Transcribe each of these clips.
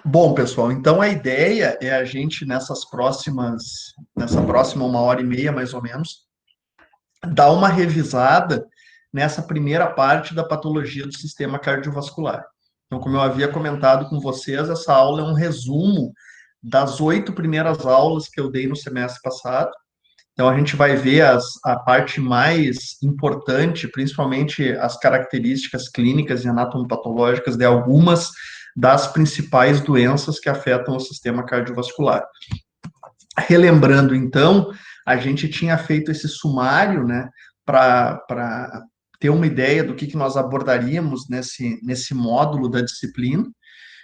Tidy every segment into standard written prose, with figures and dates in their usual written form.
Bom, pessoal, então a ideia é a gente, nessa próxima 1h30, mais ou menos, dar uma revisada nessa primeira parte da patologia do sistema cardiovascular. Então, como eu havia comentado com vocês, essa aula é um resumo das 8 primeiras aulas que eu dei no semestre passado. Então, a gente vai ver a parte mais importante, principalmente as características clínicas e anatomopatológicas de algumas das principais doenças que afetam o sistema cardiovascular. Relembrando, então, a gente tinha feito esse sumário, né, para ter uma ideia do que nós abordaríamos nesse módulo da disciplina.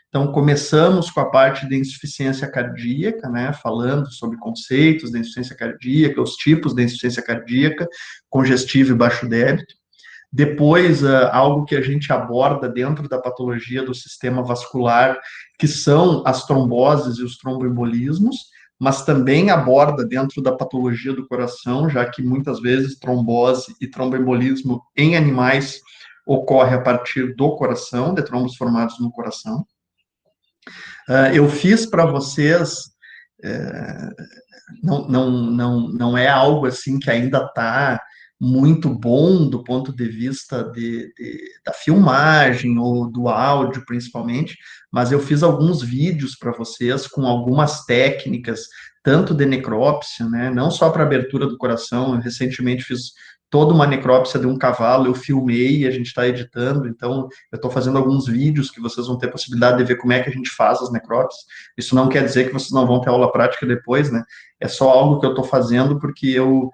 Então, começamos com a parte de insuficiência cardíaca, né, falando sobre conceitos da insuficiência cardíaca, os tipos de insuficiência cardíaca, congestiva e baixo débito. Depois, algo que a gente aborda dentro da patologia do sistema vascular, que são as tromboses e os tromboembolismos, mas também aborda dentro da patologia do coração, já que muitas vezes trombose e tromboembolismo em animais ocorre a partir do coração, de trombos formados no coração. Eu fiz para vocês, não é algo assim que ainda está muito bom do ponto de vista da filmagem ou do áudio, principalmente, mas eu fiz alguns vídeos para vocês com algumas técnicas, tanto de necrópsia, né, não só para abertura do coração, eu recentemente fiz toda uma necrópsia de um cavalo, eu filmei e a gente está editando, então eu estou fazendo alguns vídeos que vocês vão ter possibilidade de ver como é que a gente faz as necrópsias. Isso não quer dizer que vocês não vão ter aula prática depois, né? É só algo que eu estou fazendo porque eu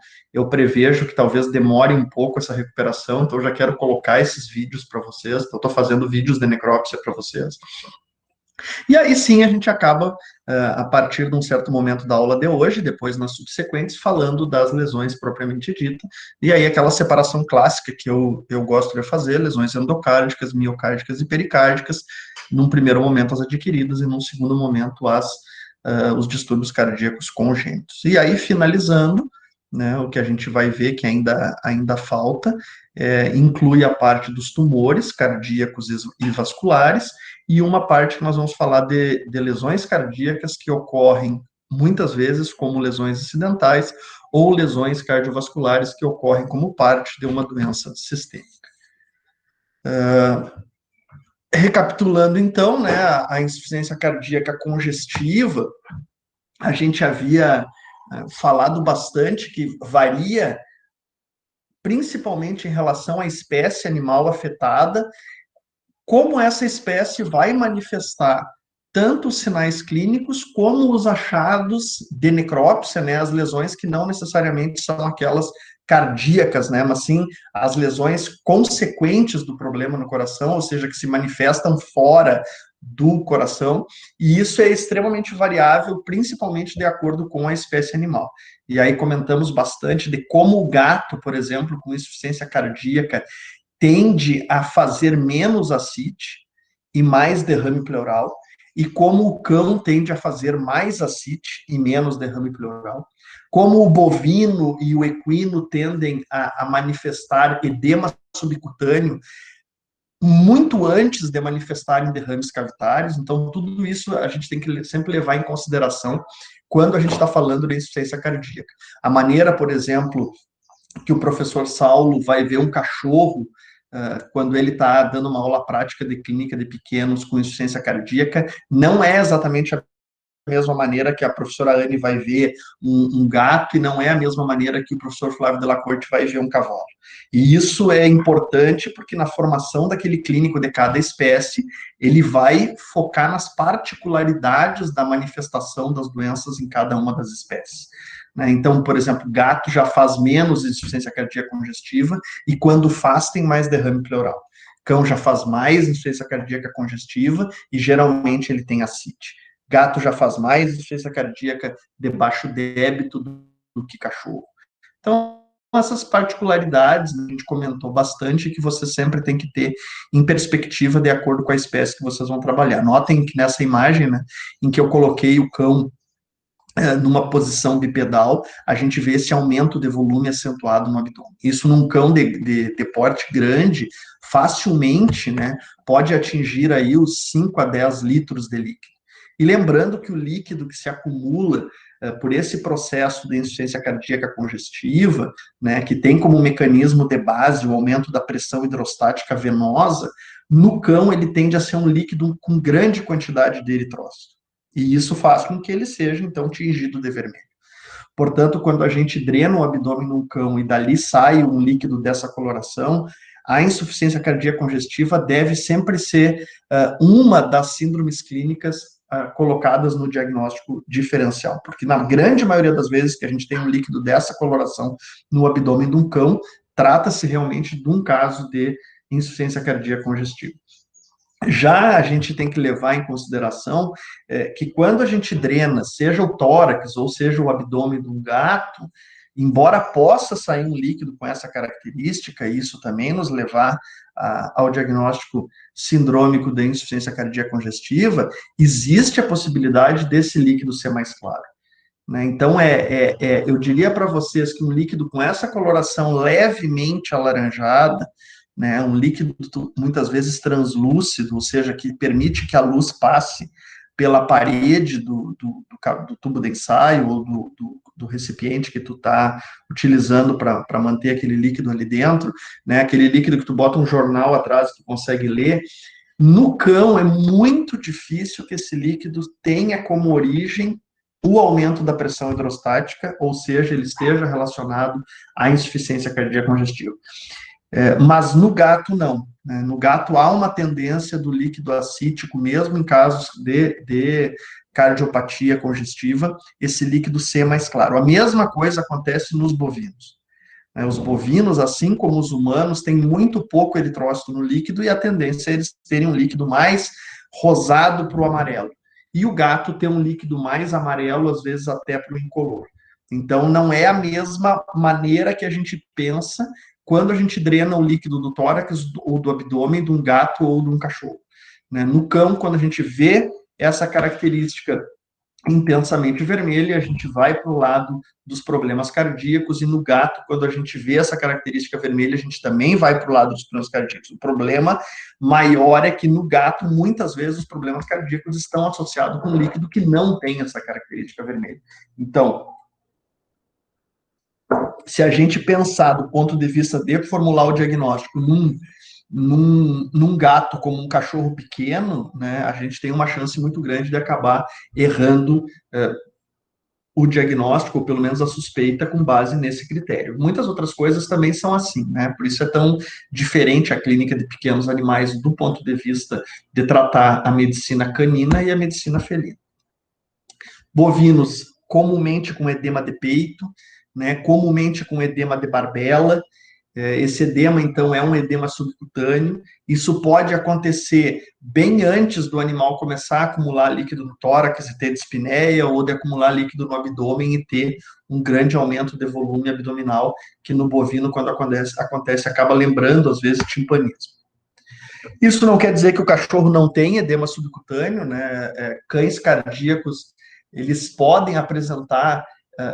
prevejo que talvez demore um pouco essa recuperação, então eu já quero colocar esses vídeos para vocês, então eu estou fazendo vídeos de necrópsia para vocês. E aí sim a gente acaba, a partir de um certo momento da aula de hoje, depois nas subsequentes, falando das lesões propriamente dita, e aí aquela separação clássica que eu gosto de fazer, lesões endocárdicas, miocárdicas e pericárdicas, num primeiro momento as adquiridas e num segundo momento os distúrbios cardíacos congênitos. E aí, finalizando, né, o que a gente vai ver que ainda falta, inclui a parte dos tumores cardíacos e vasculares, e uma parte que nós vamos falar de lesões cardíacas que ocorrem muitas vezes como lesões acidentais ou lesões cardiovasculares que ocorrem como parte de uma doença sistêmica. Recapitulando, então, né, a insuficiência cardíaca congestiva, a gente havia falado bastante que varia principalmente em relação à espécie animal afetada, como essa espécie vai manifestar tanto os sinais clínicos como os achados de necrópsia, né, as lesões que não necessariamente são aquelas cardíacas, né, mas sim as lesões consequentes do problema no coração, ou seja, que se manifestam fora do coração, e isso é extremamente variável, principalmente de acordo com a espécie animal. E aí comentamos bastante de como o gato, por exemplo, com insuficiência cardíaca, tende a fazer menos ascite e mais derrame pleural, e como o cão tende a fazer mais ascite e menos derrame pleural, como o bovino e o equino tendem a manifestar edema subcutâneo muito antes de manifestarem derrames cavitários. Então, tudo isso a gente tem que sempre levar em consideração quando a gente está falando de insuficiência cardíaca. A maneira, por exemplo, que o professor Saulo vai ver um cachorro quando ele está dando uma aula prática de clínica de pequenos com insuficiência cardíaca, não é exatamente a mesma maneira que a professora Anne vai ver um gato, e não é a mesma maneira que o professor Flávio Delacorte vai ver um cavalo. E isso é importante porque na formação daquele clínico de cada espécie, ele vai focar nas particularidades da manifestação das doenças em cada uma das espécies. Então, por exemplo, gato já faz menos insuficiência cardíaca congestiva, e quando faz, tem mais derrame pleural. Cão já faz mais insuficiência cardíaca congestiva, e geralmente ele tem ascite. Gato já faz mais insuficiência cardíaca de baixo débito do que cachorro. Então, essas particularidades, a gente comentou bastante, que você sempre tem que ter em perspectiva de acordo com a espécie que vocês vão trabalhar. Notem que nessa imagem, né, em que eu coloquei o cão numa posição bipedal, a gente vê esse aumento de volume acentuado no abdômen. Isso num cão de porte grande, facilmente, né, pode atingir aí os 5 a 10 litros de líquido. E lembrando que o líquido que se acumula por esse processo de insuficiência cardíaca congestiva, né, que tem como mecanismo de base o aumento da pressão hidrostática venosa, no cão ele tende a ser um líquido com grande quantidade de eritrócito. E isso faz com que ele seja, então, tingido de vermelho. Portanto, quando a gente drena o abdômen num cão e dali sai um líquido dessa coloração, a insuficiência cardíaca congestiva deve sempre ser uma das síndromes clínicas colocadas no diagnóstico diferencial, porque na grande maioria das vezes que a gente tem um líquido dessa coloração no abdômen de um cão, trata-se realmente de um caso de insuficiência cardíaca congestiva. Já a gente tem que levar em consideração que quando a gente drena, seja o tórax ou seja o abdômen de um gato, embora possa sair um líquido com essa característica, e isso também nos levar ao diagnóstico sindrômico da insuficiência cardíaca congestiva, existe a possibilidade desse líquido ser mais claro. Né? Então, eu diria para vocês que um líquido com essa coloração levemente alaranjada, né, um líquido muitas vezes translúcido, ou seja, que permite que a luz passe pela parede do tubo de ensaio ou do recipiente que tu está utilizando para manter aquele líquido ali dentro, né, aquele líquido que tu bota um jornal atrás que tu consegue ler. No cão é muito difícil que esse líquido tenha como origem o aumento da pressão hidrostática, ou seja, ele esteja relacionado à insuficiência cardíaca congestiva. Mas no gato, não. Né? No gato, há uma tendência do líquido acítico, mesmo em casos de cardiopatia congestiva, esse líquido ser mais claro. A mesma coisa acontece nos bovinos. Né? Os bovinos, assim como os humanos, têm muito pouco eritrócito no líquido e a tendência é eles terem um líquido mais rosado para o amarelo. E o gato tem um líquido mais amarelo, às vezes até para o incolor. Então, não é a mesma maneira que a gente pensa quando a gente drena o líquido do tórax ou do abdômen de um gato ou de um cachorro. Né? No cão, quando a gente vê essa característica intensamente vermelha, a gente vai para o lado dos problemas cardíacos, e no gato, quando a gente vê essa característica vermelha, a gente também vai para o lado dos problemas cardíacos. O problema maior é que no gato, muitas vezes, os problemas cardíacos estão associados com um líquido que não tem essa característica vermelha. Então, se a gente pensar do ponto de vista de formular o diagnóstico num gato como um cachorro pequeno, né, a gente tem uma chance muito grande de acabar errando o diagnóstico, ou pelo menos a suspeita, com base nesse critério. Muitas outras coisas também são assim, né? Por isso é tão diferente a clínica de pequenos animais do ponto de vista de tratar a medicina canina e a medicina felina. Bovinos, comumente com edema de peito, né, comumente com edema de barbela. Esse edema, então, é um edema subcutâneo. Isso pode acontecer bem antes do animal começar a acumular líquido no tórax e ter dispneia, ou de acumular líquido no abdômen e ter um grande aumento de volume abdominal, que no bovino, quando acontece acaba lembrando, às vezes, timpanismo. Isso não quer dizer que o cachorro não tem edema subcutâneo, né? Cães cardíacos, eles podem apresentar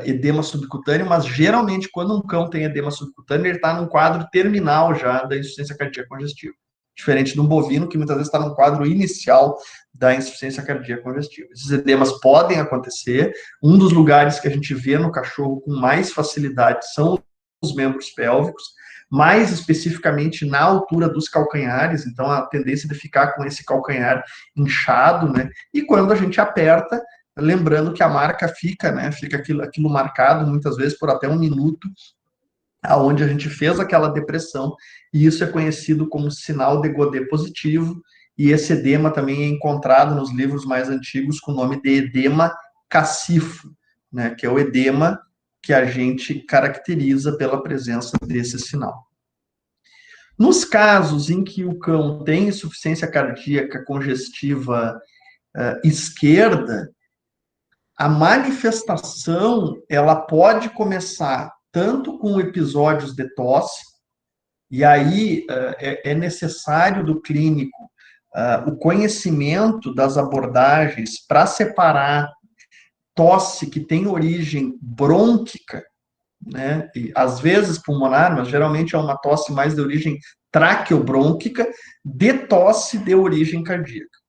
edema subcutâneo, mas geralmente quando um cão tem edema subcutâneo, ele está num quadro terminal já da insuficiência cardíaca congestiva. Diferente de um bovino, que muitas vezes está num quadro inicial da insuficiência cardíaca congestiva. Esses edemas podem acontecer. Um dos lugares que a gente vê no cachorro com mais facilidade são os membros pélvicos, mais especificamente na altura dos calcanhares, então a tendência de ficar com esse calcanhar inchado, né? E quando a gente aperta, lembrando que a marca fica, né? Fica aquilo marcado muitas vezes por até um minuto, aonde a gente fez aquela depressão, e isso é conhecido como sinal de Godet positivo, e esse edema também é encontrado nos livros mais antigos com o nome de edema cacifo, né? Que é o edema que a gente caracteriza pela presença desse sinal. Nos casos em que o cão tem insuficiência cardíaca congestiva esquerda, a manifestação ela pode começar tanto com episódios de tosse, e aí é necessário do clínico o conhecimento das abordagens para separar tosse que tem origem brônquica, né, e às vezes pulmonar, mas geralmente é uma tosse mais de origem traqueobrônquica, de tosse de origem cardíaca.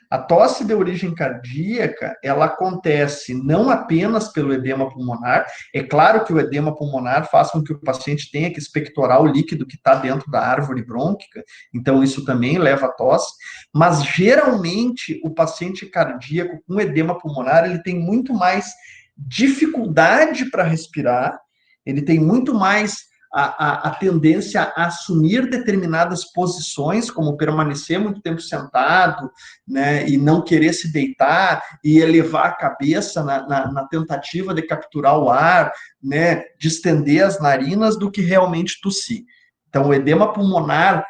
A tosse de origem cardíaca, ela acontece não apenas pelo edema pulmonar, é claro que o edema pulmonar faz com que o paciente tenha que expectorar o líquido que está dentro da árvore brônquica, então isso também leva a tosse, mas geralmente o paciente cardíaco com edema pulmonar, ele tem muito mais dificuldade para respirar, ele tem muito mais a tendência a assumir determinadas posições, como permanecer muito tempo sentado, né, e não querer se deitar, e elevar a cabeça na tentativa de capturar o ar, né, de estender as narinas, do que realmente tossir. Então, o edema pulmonar,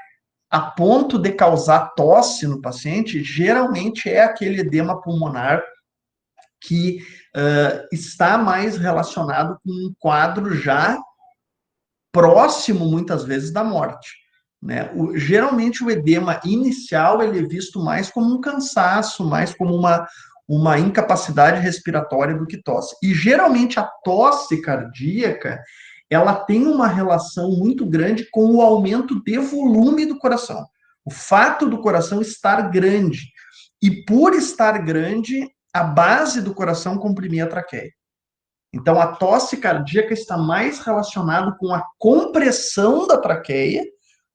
a ponto de causar tosse no paciente, geralmente é aquele edema pulmonar que está mais relacionado com um quadro já próximo, muitas vezes, da morte. Né? Geralmente, o edema inicial ele é visto mais como um cansaço, mais como uma incapacidade respiratória do que tosse. E, geralmente, a tosse cardíaca, ela tem uma relação muito grande com o aumento de volume do coração. O fato do coração estar grande. E, por estar grande, a base do coração comprimir a traqueia. Então, a tosse cardíaca está mais relacionada com a compressão da traqueia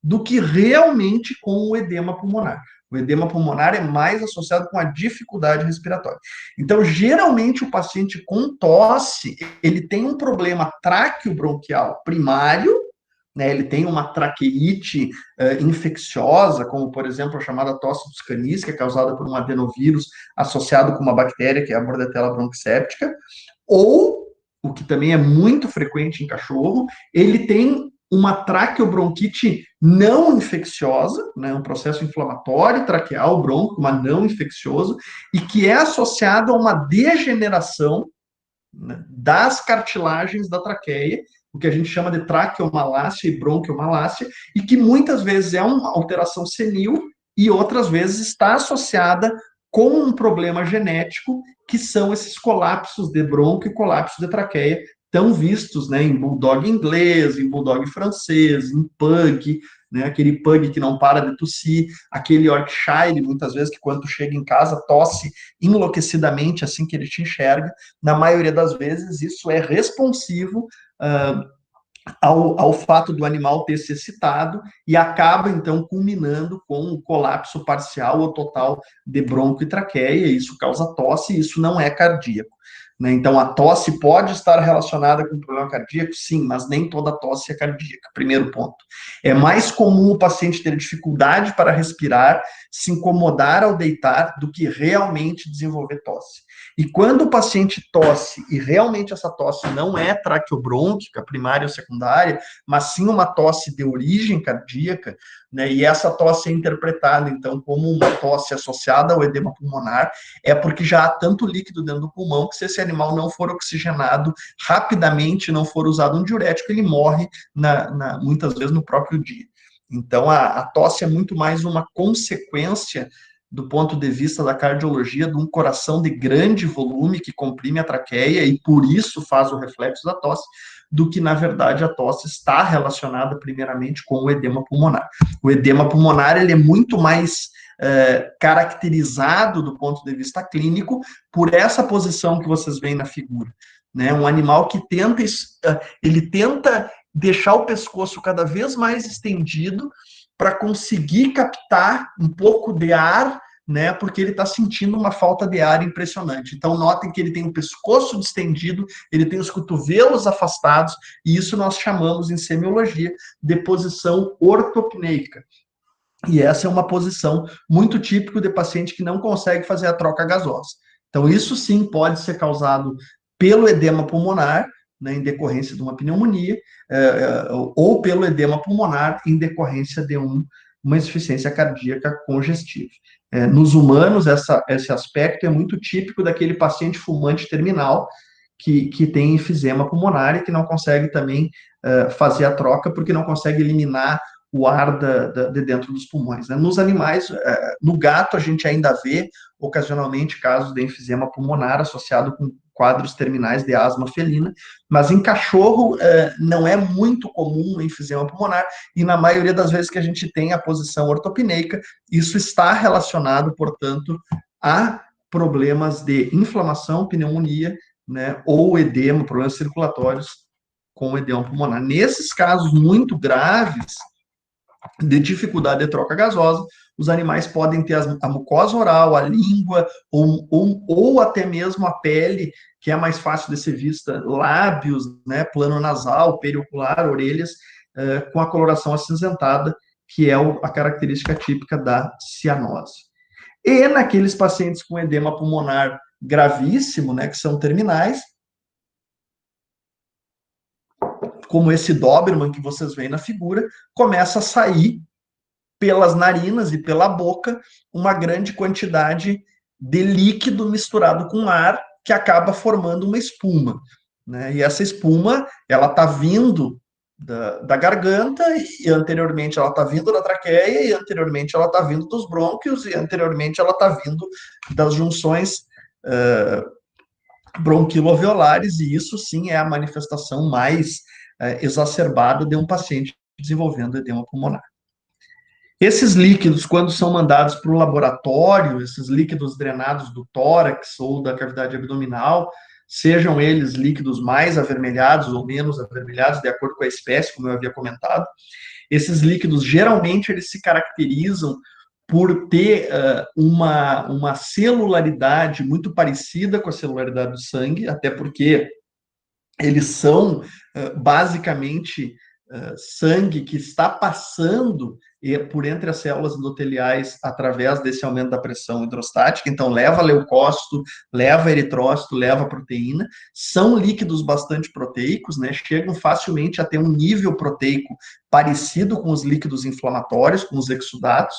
do que realmente com o edema pulmonar. O edema pulmonar é mais associado com a dificuldade respiratória. Então, geralmente, o paciente com tosse, ele tem um problema traqueobronquial primário, né, ele tem uma traqueite infecciosa, como, por exemplo, a chamada tosse dos canis, que é causada por um adenovírus associado com uma bactéria, que é a Bordetella bronquicéptica, ou o que também é muito frequente em cachorro, ele tem uma traqueobronquite não infecciosa, né, um processo inflamatório traqueal bronco, mas não infeccioso, e que é associado a uma degeneração, né, das cartilagens da traqueia, o que a gente chama de traqueomalácia e bronquiomalácia, e que muitas vezes é uma alteração senil e outras vezes está associada com um problema genético, que são esses colapsos de bronco e colapsos de traqueia, tão vistos, né, em bulldog inglês, em bulldog francês, em pug, né, aquele pug que não para de tossir, aquele Yorkshire, muitas vezes, que quando tu chega em casa, tosse enlouquecidamente assim que ele te enxerga. Na maioria das vezes, isso é responsivo ao fato do animal ter se excitado e acaba, então, culminando com o colapso parcial ou total de bronco e traqueia. Isso causa tosse e isso não é cardíaco. Né? Então, a tosse pode estar relacionada com problema cardíaco, sim, mas nem toda tosse é cardíaca, primeiro ponto. É mais comum o paciente ter dificuldade para respirar, se incomodar ao deitar, do que realmente desenvolver tosse. E quando o paciente tosse, e realmente essa tosse não é traqueobrônquica, primária ou secundária, mas sim uma tosse de origem cardíaca, né, e essa tosse é interpretada, então, como uma tosse associada ao edema pulmonar, é porque já há tanto líquido dentro do pulmão que, se esse animal não for oxigenado rapidamente, não for usado um diurético, ele morre muitas vezes no próprio dia. Então, a tosse é muito mais uma consequência, do ponto de vista da cardiologia, de um coração de grande volume que comprime a traqueia e por isso faz o reflexo da tosse, do que, na verdade, a tosse está relacionada primeiramente com o edema pulmonar. O edema pulmonar, ele é muito mais caracterizado do ponto de vista clínico por essa posição que vocês veem na figura. Né? Um animal que ele tenta deixar o pescoço cada vez mais estendido para conseguir captar um pouco de ar, né, porque ele está sentindo uma falta de ar impressionante. Então, notem que ele tem o pescoço distendido, ele tem os cotovelos afastados, e isso nós chamamos, em semiologia, de posição ortopneica. E essa é uma posição muito típica de paciente que não consegue fazer a troca gasosa. Então, isso sim pode ser causado pelo edema pulmonar, né, em decorrência de uma pneumonia, ou pelo edema pulmonar em decorrência de uma insuficiência cardíaca congestiva. Nos humanos, esse aspecto é muito típico daquele paciente fumante terminal que tem enfisema pulmonar e que não consegue também fazer a troca porque não consegue eliminar o ar de dentro dos pulmões. Né? Nos animais, no gato, a gente ainda vê, ocasionalmente, casos de enfisema pulmonar associado com quadros terminais de asma felina, mas em cachorro não é muito comum o enfisema pulmonar, e na maioria das vezes que a gente tem a posição ortopneica, isso está relacionado, portanto, a problemas de inflamação, pneumonia, né, ou edema, problemas circulatórios com edema pulmonar. Nesses casos muito graves de dificuldade de troca gasosa, os animais podem ter a mucosa oral, a língua, ou até mesmo a pele, que é mais fácil de ser vista, lábios, né, plano nasal, periocular, orelhas, com a coloração acinzentada, que é a característica típica da cianose. E naqueles pacientes com edema pulmonar gravíssimo, né, que são terminais, como esse Doberman que vocês veem na figura, começa a sair pelas narinas e pela boca uma grande quantidade de líquido misturado com ar que acaba formando uma espuma. Né? E essa espuma, ela está vindo da garganta, e anteriormente ela está vindo da traqueia, e anteriormente ela está vindo dos brônquios, e anteriormente ela está vindo das junções bronquiloalveolares, e isso sim é a manifestação mais exacerbada de um paciente desenvolvendo edema pulmonar. Esses líquidos, quando são mandados para o laboratório, esses líquidos drenados do tórax ou da cavidade abdominal, sejam eles líquidos mais avermelhados ou menos avermelhados, de acordo com a espécie, como eu havia comentado, esses líquidos, geralmente, eles se caracterizam por ter uma celularidade muito parecida com a celularidade do sangue, até porque eles são, basicamente, sangue que está passando por entre as células endoteliais através desse aumento da pressão hidrostática, então leva leucócito, leva eritrócito, leva proteína, são líquidos bastante proteicos, né, chegam facilmente a ter um nível proteico parecido com os líquidos inflamatórios, com os exudatos,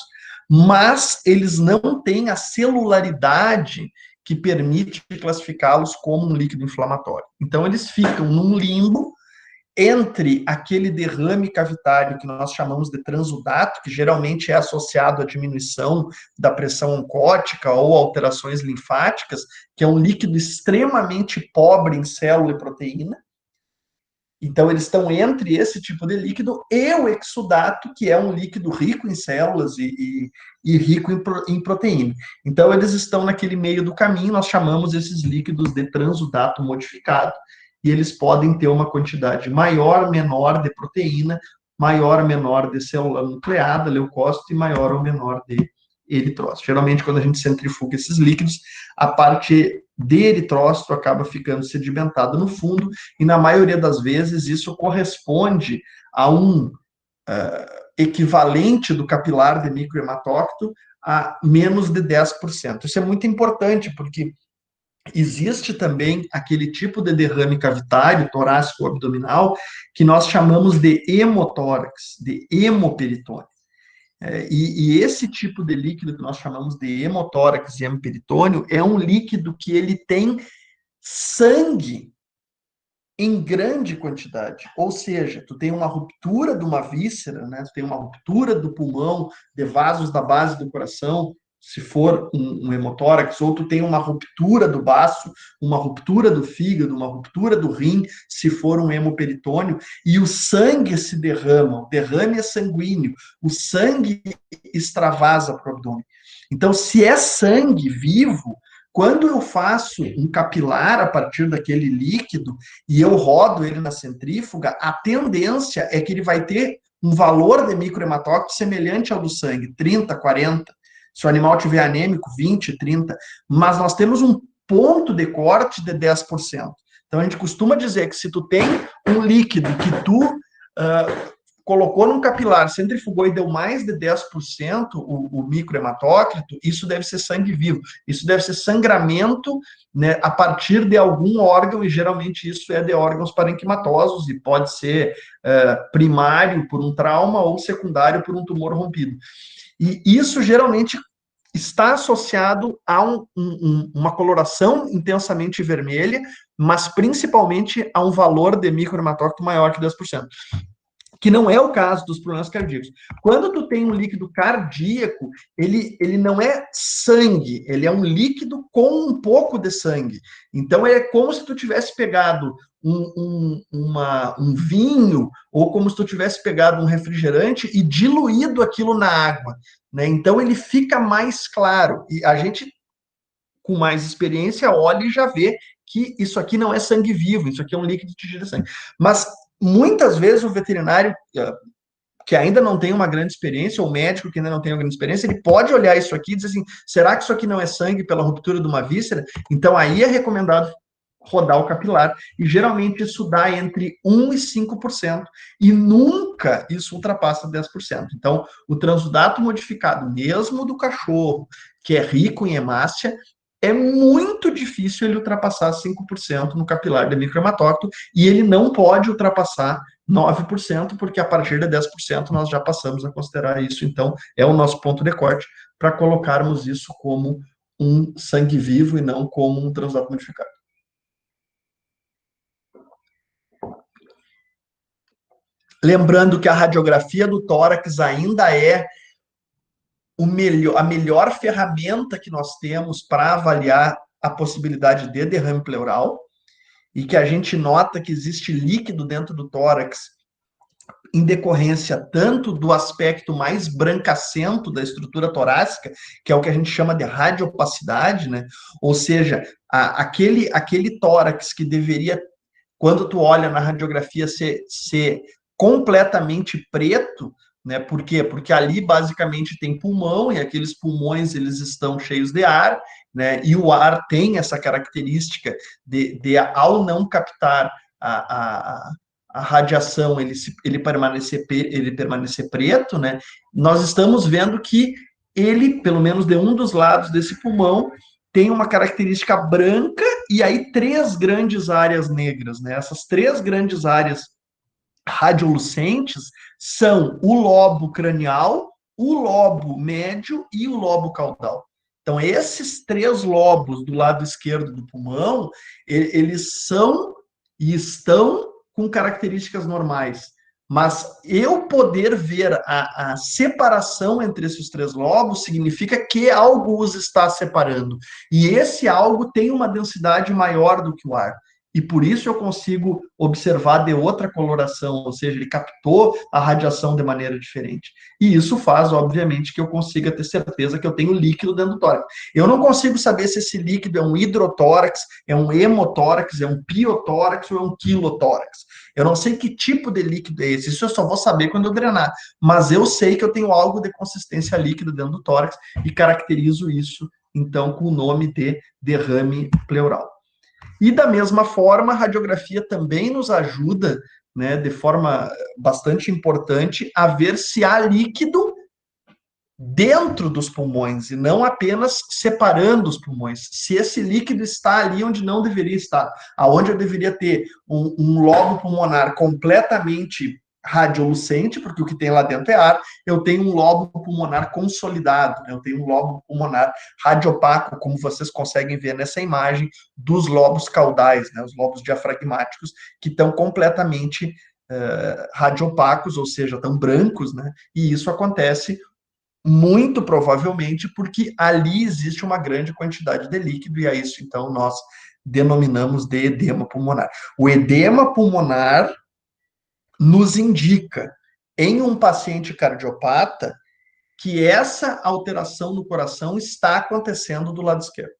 mas eles não têm a celularidade que permite classificá-los como um líquido inflamatório. Então eles ficam num limbo entre aquele derrame cavitário que nós chamamos de transudato, que geralmente é associado à diminuição da pressão oncótica ou alterações linfáticas, que é um líquido extremamente pobre em célula e proteína. Então, eles estão entre esse tipo de líquido e o exudato, que é um líquido rico em células e rico em proteína. Então, eles estão naquele meio do caminho, nós chamamos esses líquidos de transudato modificado, e eles podem ter uma quantidade maior, menor de proteína, maior, menor de célula nucleada, leucócito, e maior ou menor de eritrócito. Geralmente, quando a gente centrifuga esses líquidos, a parte de eritrócito acaba ficando sedimentada no fundo, e na maioria das vezes isso corresponde a um equivalente do capilar de microhematócrito a menos de 10%. Isso é muito importante, porque existe também aquele tipo de derrame cavitário, torácico abdominal, que nós chamamos de hemotórax, de hemoperitônio. E esse tipo de líquido que nós chamamos de hemotórax e hemoperitônio é um líquido que ele tem sangue em grande quantidade, ou seja, tu tem uma ruptura de uma víscera, né? Tu tem uma ruptura do pulmão, de vasos da base do coração, se for um hemotórax, ou tu tem uma ruptura do baço, uma ruptura do fígado, uma ruptura do rim, se for um hemoperitônio, e o sangue se derrama, o derrame é sanguíneo, o sangue extravasa para o abdômen. Então, se é sangue vivo, quando eu faço um capilar a partir daquele líquido e eu rodo ele na centrífuga, a tendência é que ele vai ter um valor de microhematócrito semelhante ao do sangue, 30, 40. Se o animal tiver anêmico, 20, 30. Mas nós temos um ponto de corte de 10%. Então, a gente costuma dizer que se tu tem um líquido que tu colocou num capilar, centrifugou e deu mais de 10% o microhematócrito, isso deve ser sangue vivo. Isso deve ser sangramento, né, a partir de algum órgão, e geralmente isso é de órgãos parenquimatosos, e pode ser primário por um trauma ou secundário por um tumor rompido. E isso geralmente está associado a uma coloração intensamente vermelha, mas principalmente a um valor de microhematócrito maior que 10%. que não é o caso dos problemas cardíacos. Quando tu tem um líquido cardíaco, ele não é sangue, ele é um líquido com um pouco de sangue. Então, é como se tu tivesse pegado um vinho, ou como se tu tivesse pegado um refrigerante e diluído aquilo na água, né? Então, ele fica mais claro. E a gente, com mais experiência, olha e já vê que isso aqui não é sangue vivo, isso aqui é um líquido de gira sangue. Mas muitas vezes o veterinário que ainda não tem uma grande experiência, ou o médico que ainda não tem uma grande experiência, ele pode olhar isso aqui e dizer assim, será que isso aqui não é sangue pela ruptura de uma víscera? Então aí é recomendado rodar o capilar, e geralmente isso dá entre 1 e 5%, e nunca isso ultrapassa 10%. Então, o transudato modificado, mesmo do cachorro, que é rico em hemácia, é muito difícil ele ultrapassar 5% no capilar de microhematócrito, e ele não pode ultrapassar 9%, porque a partir de 10% nós já passamos a considerar isso. Então, é o nosso ponto de corte para colocarmos isso como um sangue vivo e não como um transudato modificado. Lembrando que a radiografia do tórax ainda é a melhor ferramenta que nós temos para avaliar a possibilidade de derrame pleural, e que a gente nota que existe líquido dentro do tórax em decorrência tanto do aspecto mais brancacento da estrutura torácica, que é o que a gente chama de radiopacidade, né? Ou seja, aquele tórax que deveria, quando tu olha na radiografia, ser completamente preto, né? Por quê? Porque ali basicamente tem pulmão, e aqueles pulmões eles estão cheios de ar, né? E o ar tem essa característica de ao não captar a radiação, ele permanecer preto, né? Nós estamos vendo que ele, pelo menos de um dos lados desse pulmão, tem uma característica branca, e aí 3 grandes áreas negras, né? Essas 3 grandes áreas radiolucentes são o lobo cranial, o lobo médio e o lobo caudal. Então, esses 3 lobos do lado esquerdo do pulmão, eles são e estão com características normais. Mas eu poder ver a separação entre esses 3 lobos significa que algo os está separando. E esse algo tem uma densidade maior do que o ar. E por isso eu consigo observar de outra coloração, ou seja, ele captou a radiação de maneira diferente. E isso faz, obviamente, que eu consiga ter certeza que eu tenho líquido dentro do tórax. Eu não consigo saber se esse líquido é um hidrotórax, é um hemotórax, é um piotórax ou é um quilotórax. Eu não sei que tipo de líquido é esse, isso eu só vou saber quando eu drenar. Mas eu sei que eu tenho algo de consistência líquida dentro do tórax e caracterizo isso, então, com o nome de derrame pleural. E da mesma forma, a radiografia também nos ajuda, né, de forma bastante importante, a ver se há líquido dentro dos pulmões e não apenas separando os pulmões. Se esse líquido está ali onde não deveria estar, aonde eu deveria ter um lobo pulmonar completamente radiolucente, porque o que tem lá dentro é ar, eu tenho um lobo pulmonar consolidado, né? Eu tenho um lobo pulmonar radiopaco, como vocês conseguem ver nessa imagem dos lobos caudais, né? Os lobos diafragmáticos, que estão completamente radiopacos, ou seja, estão brancos, né? E isso acontece muito provavelmente porque ali existe uma grande quantidade de líquido, e a isso, então, nós denominamos de edema pulmonar. O edema pulmonar nos indica, em um paciente cardiopata, que essa alteração no coração está acontecendo do lado esquerdo.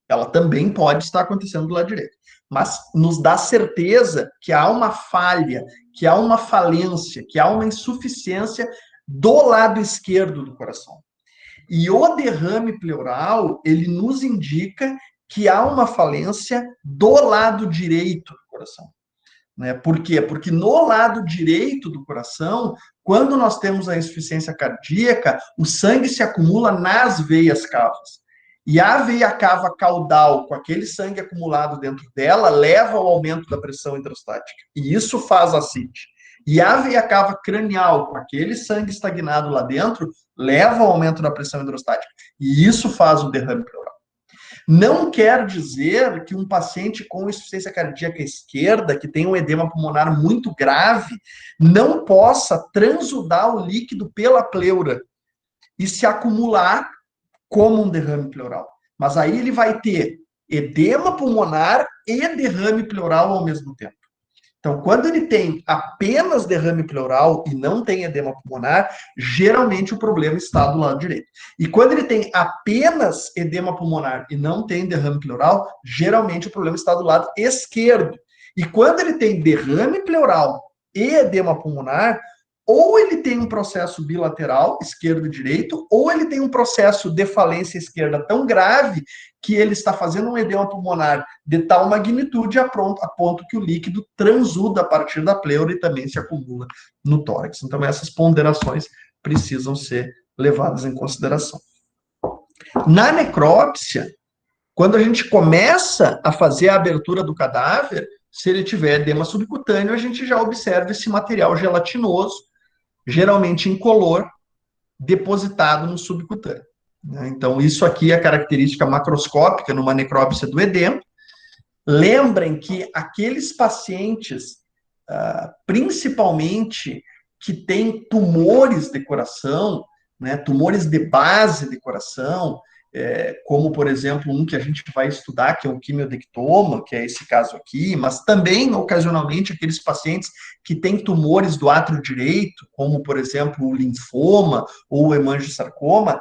Ela também pode estar acontecendo do lado direito, mas nos dá certeza que há uma falha, que há uma falência, que há uma insuficiência do lado esquerdo do coração. E o derrame pleural, ele nos indica que há uma falência do lado direito do coração. Né? Por quê? Porque no lado direito do coração, quando nós temos a insuficiência cardíaca, o sangue se acumula nas veias cavas. E a veia cava caudal, com aquele sangue acumulado dentro dela, leva ao aumento da pressão hidrostática. E isso faz ascite. E a veia cava cranial, com aquele sangue estagnado lá dentro, leva ao aumento da pressão hidrostática. E isso faz o derrame pleural. Não quer dizer que um paciente com insuficiência cardíaca esquerda, que tem um edema pulmonar muito grave, não possa transudar o líquido pela pleura e se acumular como um derrame pleural. Mas aí ele vai ter edema pulmonar e derrame pleural ao mesmo tempo. Então, quando ele tem apenas derrame pleural e não tem edema pulmonar, geralmente o problema está do lado direito. E quando ele tem apenas edema pulmonar e não tem derrame pleural, geralmente o problema está do lado esquerdo. E quando ele tem derrame pleural e edema pulmonar, ou ele tem um processo bilateral, esquerdo e direito, ou ele tem um processo de falência esquerda tão grave que ele está fazendo um edema pulmonar de tal magnitude a ponto que o líquido transuda a partir da pleura e também se acumula no tórax. Então, essas ponderações precisam ser levadas em consideração. Na necrópsia, quando a gente começa a fazer a abertura do cadáver, se ele tiver edema subcutâneo, a gente já observa esse material gelatinoso, geralmente incolor, depositado no subcutâneo. Então, isso aqui é a característica macroscópica numa necrópsia do edema. Lembrem que aqueles pacientes, principalmente que têm tumores de coração, né, tumores de base de coração, como, por exemplo, um que a gente vai estudar, que é o quimiodectoma, que é esse caso aqui, mas também, ocasionalmente, aqueles pacientes que têm tumores do átrio direito, como, por exemplo, o linfoma ou o hemangiosarcoma,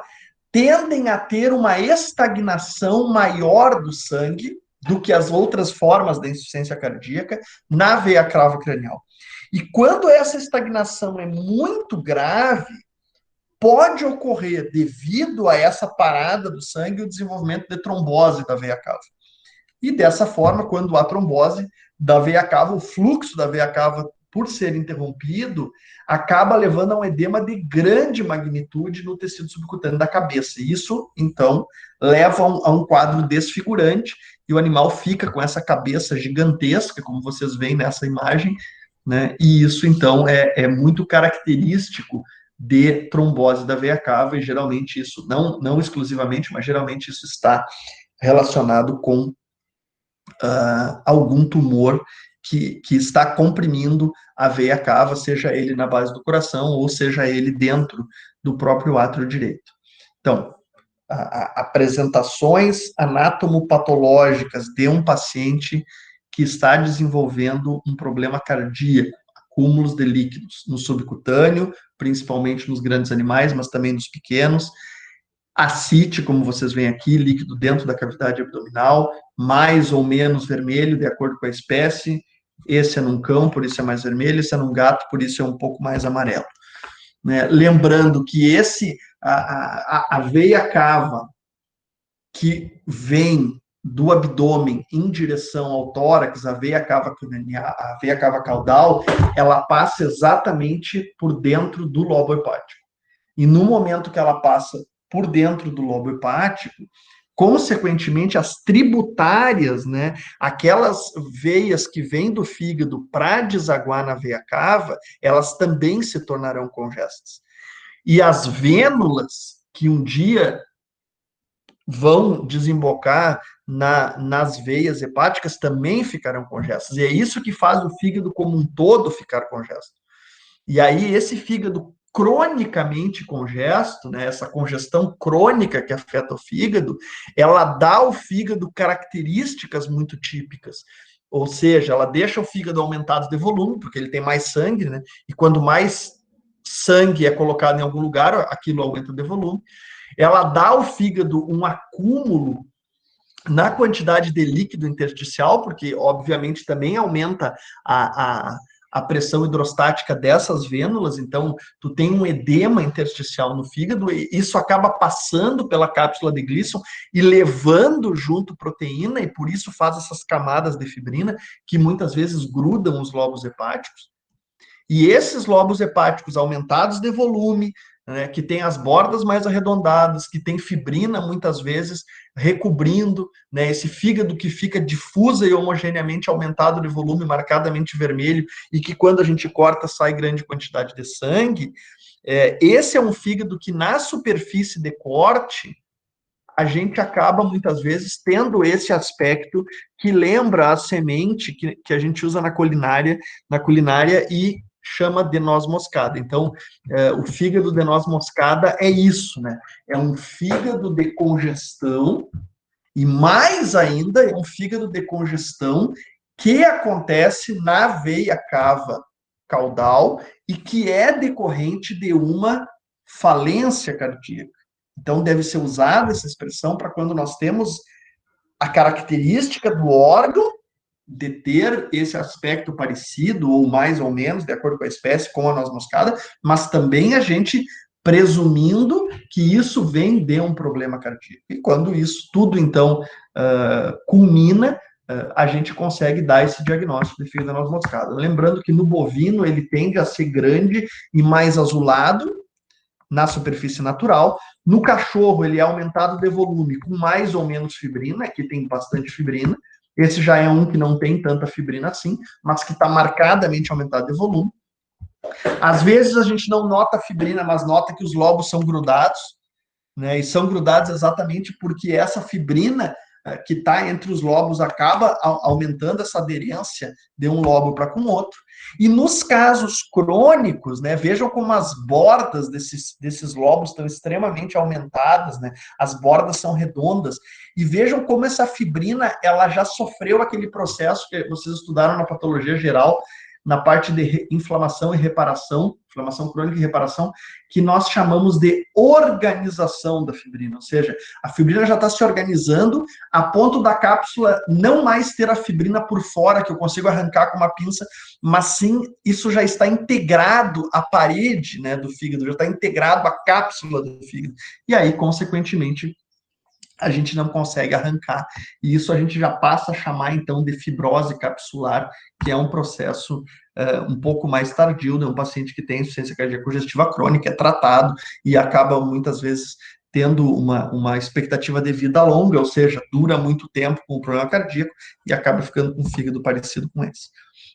tendem a ter uma estagnação maior do sangue do que as outras formas da insuficiência cardíaca na veia cava cranial. E quando essa estagnação é muito grave, pode ocorrer, devido a essa parada do sangue, o desenvolvimento de trombose da veia cava. E dessa forma, quando há trombose da veia cava, o fluxo da veia cava, por ser interrompido, acaba levando a um edema de grande magnitude no tecido subcutâneo da cabeça. E isso, então, leva a um quadro desfigurante e o animal fica com essa cabeça gigantesca, como vocês veem nessa imagem, né? E isso, então, é muito característico de trombose da veia cava, e geralmente isso, não exclusivamente, mas geralmente isso está relacionado com algum tumor que está comprimindo a veia cava, seja ele na base do coração ou seja ele dentro do próprio átrio direito. Então, apresentações anatomopatológicas de um paciente que está desenvolvendo um problema cardíaco, acúmulos de líquidos no subcutâneo, principalmente nos grandes animais, mas também nos pequenos, ascite, como vocês veem aqui, líquido dentro da cavidade abdominal, mais ou menos vermelho, de acordo com a espécie. Esse é num cão, por isso é mais vermelho, esse é num gato, por isso é um pouco mais amarelo. Né? Lembrando que a veia cava que vem do abdômen em direção ao tórax, a veia cava caudal, ela passa exatamente por dentro do lobo hepático. E no momento que ela passa por dentro do lobo hepático, consequentemente, as tributárias, né, aquelas veias que vêm do fígado para desaguar na veia cava, elas também se tornarão congestas. E as vênulas que um dia vão desembocar nas veias hepáticas também ficarão congestas. E é isso que faz o fígado como um todo ficar congesto. E aí, esse fígado cronicamente congesto, né, essa congestão crônica que afeta o fígado, ela dá ao fígado características muito típicas. Ou seja, ela deixa o fígado aumentado de volume, porque ele tem mais sangue, né? E quando mais sangue é colocado em algum lugar, aquilo aumenta de volume. Ela dá ao fígado um acúmulo na quantidade de líquido intersticial, porque, obviamente, também aumenta a pressão hidrostática dessas vênulas, então tu tem um edema intersticial no fígado, e isso acaba passando pela cápsula de Gleason e levando junto proteína, e por isso faz essas camadas de fibrina, que muitas vezes grudam os lobos hepáticos. E esses lobos hepáticos aumentados de volume, né, que tem as bordas mais arredondadas, que tem fibrina muitas vezes recobrindo, né, esse fígado que fica difusa e homogeneamente aumentado de volume, marcadamente vermelho, e que quando a gente corta sai grande quantidade de sangue, esse é um fígado que na superfície de corte a gente acaba, muitas vezes, tendo esse aspecto que lembra a semente que a gente usa na culinária e chama de noz moscada. Então, o fígado de noz moscada é isso, né? É um fígado de congestão, e mais ainda, é um fígado de congestão que acontece na veia cava caudal e que é decorrente de uma falência cardíaca. Então, deve ser usada essa expressão para quando nós temos a característica do órgão de ter esse aspecto parecido, ou mais ou menos, de acordo com a espécie, com a noz moscada, mas também a gente presumindo que isso vem de um problema cardíaco. E quando isso tudo, então, culmina, a gente consegue dar esse diagnóstico de fígado da noz moscada. Lembrando que no bovino ele tende a ser grande e mais azulado na superfície natural. No cachorro ele é aumentado de volume com mais ou menos fibrina, aqui tem bastante fibrina. Esse já é um que não tem tanta fibrina assim, mas que está marcadamente aumentado de volume. Às vezes a gente não nota a fibrina, mas nota que os lobos são grudados, né? E são grudados exatamente porque essa fibrina que está entre os lobos acaba aumentando essa aderência de um lobo para com o outro. E nos casos crônicos, né, vejam como as bordas desses lobos estão extremamente aumentadas, né? As bordas são redondas. E vejam como essa fibrina ela já sofreu aquele processo que vocês estudaram na patologia geral, na parte de inflamação e reparação, inflamação crônica e reparação, que nós chamamos de organização da fibrina, ou seja, a fibrina já está se organizando a ponto da cápsula não mais ter a fibrina por fora, que eu consigo arrancar com uma pinça, mas sim, isso já está integrado à parede, né, do fígado, já está integrado à cápsula do fígado, e aí, consequentemente, a gente não consegue arrancar. E isso a gente já passa a chamar, então, de fibrose capsular, que é um processo um pouco mais tardio, né? Um paciente que tem insuficiência cardíaca congestiva crônica, é tratado e acaba, muitas vezes, tendo uma expectativa de vida longa, ou seja, dura muito tempo com o problema cardíaco e acaba ficando com um fígado parecido com esse.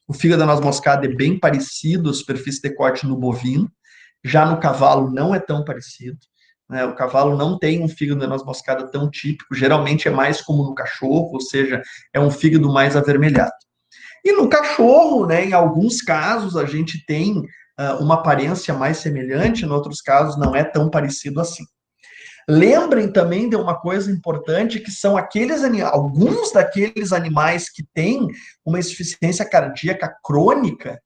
O fígado da noz moscada é bem parecido, a superfície de corte no bovino, já no cavalo não é tão parecido. Né? O cavalo não tem um fígado de noz moscada tão típico, geralmente é mais como no cachorro, ou seja, é um fígado mais avermelhado. E no cachorro, né, em alguns casos, a gente tem uma aparência mais semelhante, em outros casos não é tão parecido assim. Lembrem também de uma coisa importante, que são alguns daqueles animais que têm uma insuficiência cardíaca crônica,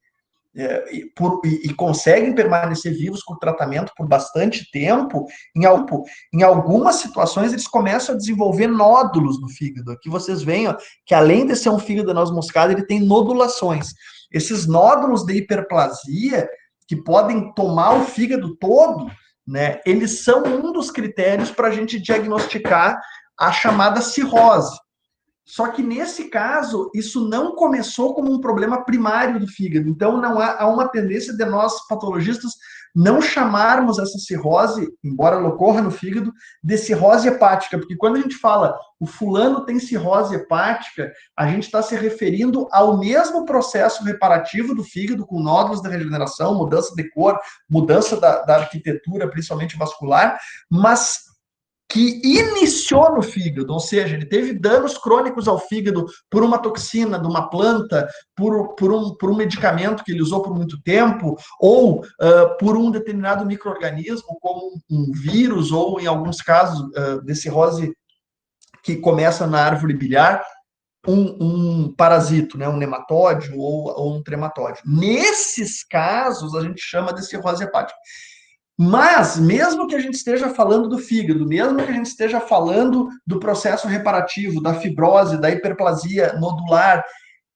e conseguem permanecer vivos com o tratamento por bastante tempo, em algumas situações eles começam a desenvolver nódulos no fígado. Aqui vocês veem que além de ser um fígado de noz moscada, ele tem nodulações. Esses nódulos de hiperplasia, que podem tomar o fígado todo, né, eles são um dos critérios para a gente diagnosticar a chamada cirrose. Só que nesse caso, isso não começou como um problema primário do fígado. Então, não há uma tendência de nós, patologistas, não chamarmos essa cirrose, embora ela ocorra no fígado, de cirrose hepática. Porque quando a gente fala o fulano tem cirrose hepática, a gente está se referindo ao mesmo processo reparativo do fígado, com nódulos de regeneração, mudança de cor, mudança da arquitetura, principalmente vascular, mas que iniciou no fígado, ou seja, ele teve danos crônicos ao fígado por uma toxina de uma planta, por um medicamento que ele usou por muito tempo, ou por um determinado micro-organismo, como um vírus, ou em alguns casos de cirrose que começa na árvore biliar, um parasito, né, um nematóide ou um trematóide. Nesses casos, a gente chama de cirrose hepática. Mas, mesmo que a gente esteja falando do fígado, mesmo que a gente esteja falando do processo reparativo, da fibrose, da hiperplasia nodular,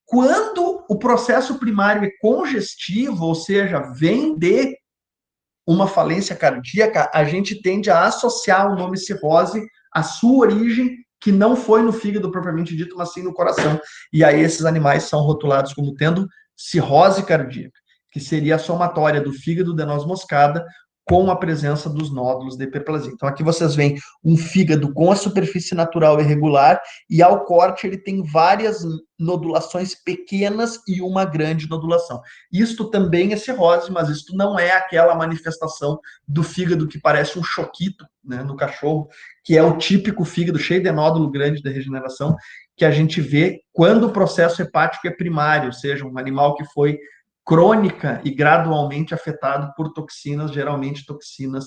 quando o processo primário é congestivo, ou seja, vem de uma falência cardíaca, a gente tende a associar o nome cirrose à sua origem, que não foi no fígado propriamente dito, mas sim no coração. E aí esses animais são rotulados como tendo cirrose cardíaca, que seria a somatória do fígado de noz moscada com a presença dos nódulos de hiperplasia. Então, aqui vocês veem um fígado com a superfície natural irregular, e ao corte ele tem várias nodulações pequenas e uma grande nodulação. Isto também é cirrose, mas isto não é aquela manifestação do fígado que parece um choquito, né, no cachorro, que é o típico fígado cheio de nódulo grande da regeneração, que a gente vê quando o processo hepático é primário, ou seja, um animal que foi crônica e gradualmente afetado por toxinas, geralmente toxinas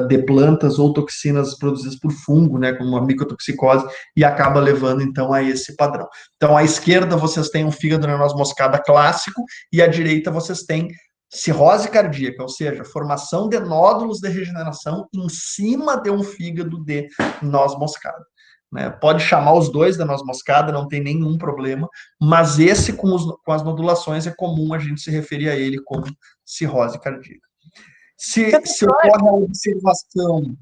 de plantas ou toxinas produzidas por fungo, né, como a micotoxicose, e acaba levando, então, a esse padrão. Então, à esquerda, vocês têm um fígado na noz moscada clássico, e à direita, vocês têm cirrose cardíaca, ou seja, formação de nódulos de regeneração em cima de um fígado de noz moscada. Né? Pode chamar os dois da noz moscada, não tem nenhum problema, mas esse com as nodulações é comum a gente se referir a ele como cirrose cardíaca. Se ocorre a observação,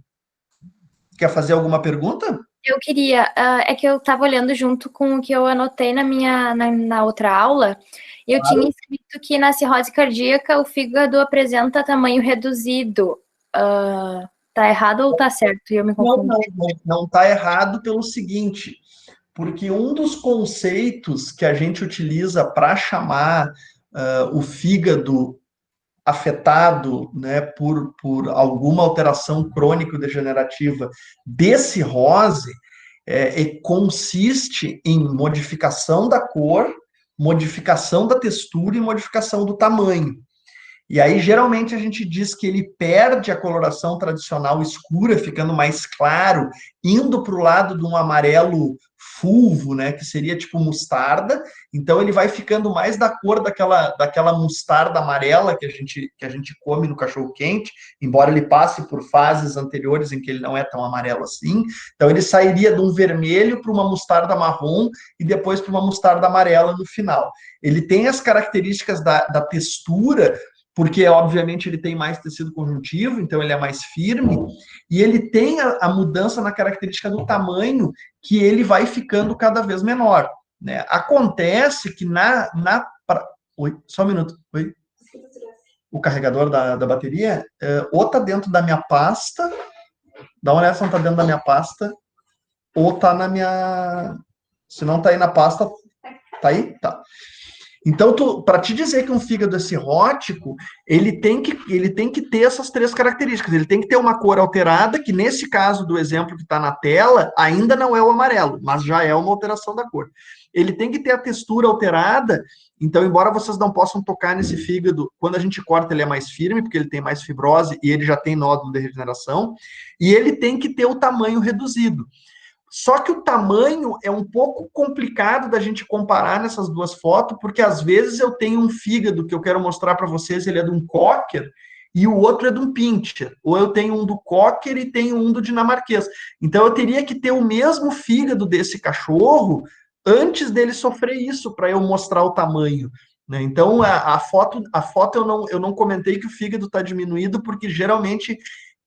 quer fazer alguma pergunta? Eu queria, é que eu estava olhando junto com o que eu anotei na outra aula, e eu tinha escrito que na cirrose cardíaca o fígado apresenta tamanho reduzido. Tá errado ou tá certo? Eu me confundi. Não tá errado pelo seguinte, porque um dos conceitos que a gente utiliza para chamar o fígado afetado, né, por alguma alteração crônico-degenerativa de cirrose, consiste em modificação da cor, modificação da textura e modificação do tamanho. E aí, geralmente, a gente diz que ele perde a coloração tradicional escura, ficando mais claro, indo para o lado de um amarelo fulvo, né, que seria tipo mostarda. Então, ele vai ficando mais da cor daquela mostarda amarela que a gente come no cachorro-quente, embora ele passe por fases anteriores em que ele não é tão amarelo assim. Então, ele sairia de um vermelho para uma mostarda marrom e depois para uma mostarda amarela no final. Ele tem as características da textura, porque, obviamente, ele tem mais tecido conjuntivo, então ele é mais firme, e ele tem a mudança na característica do tamanho, que ele vai ficando cada vez menor. Né? Acontece que Oi, só um minuto. Oi. O carregador da bateria, ou está dentro da minha pasta, dá uma olhada se não está dentro da minha pasta, ou está na minha... Se não está aí na pasta, tá aí? Tá. Então, para te dizer que um fígado é cirrótico, ele tem que ter essas três características. Ele tem que ter uma cor alterada, que nesse caso do exemplo que está na tela, ainda não é o amarelo, mas já é uma alteração da cor. Ele tem que ter a textura alterada, então, embora vocês não possam tocar nesse fígado, quando a gente corta ele é mais firme, porque ele tem mais fibrose e ele já tem nódulo de regeneração, e ele tem que ter o tamanho reduzido. Só que o tamanho é um pouco complicado da gente comparar nessas duas fotos, porque às vezes eu tenho um fígado que eu quero mostrar para vocês, ele é de um Cocker, e o outro é de um Pinscher. Ou eu tenho um do Cocker e tenho um do dinamarquês. Então eu teria que ter o mesmo fígado desse cachorro antes dele sofrer isso, para eu mostrar o tamanho. Né? Então a foto eu não comentei que o fígado está diminuído, porque geralmente,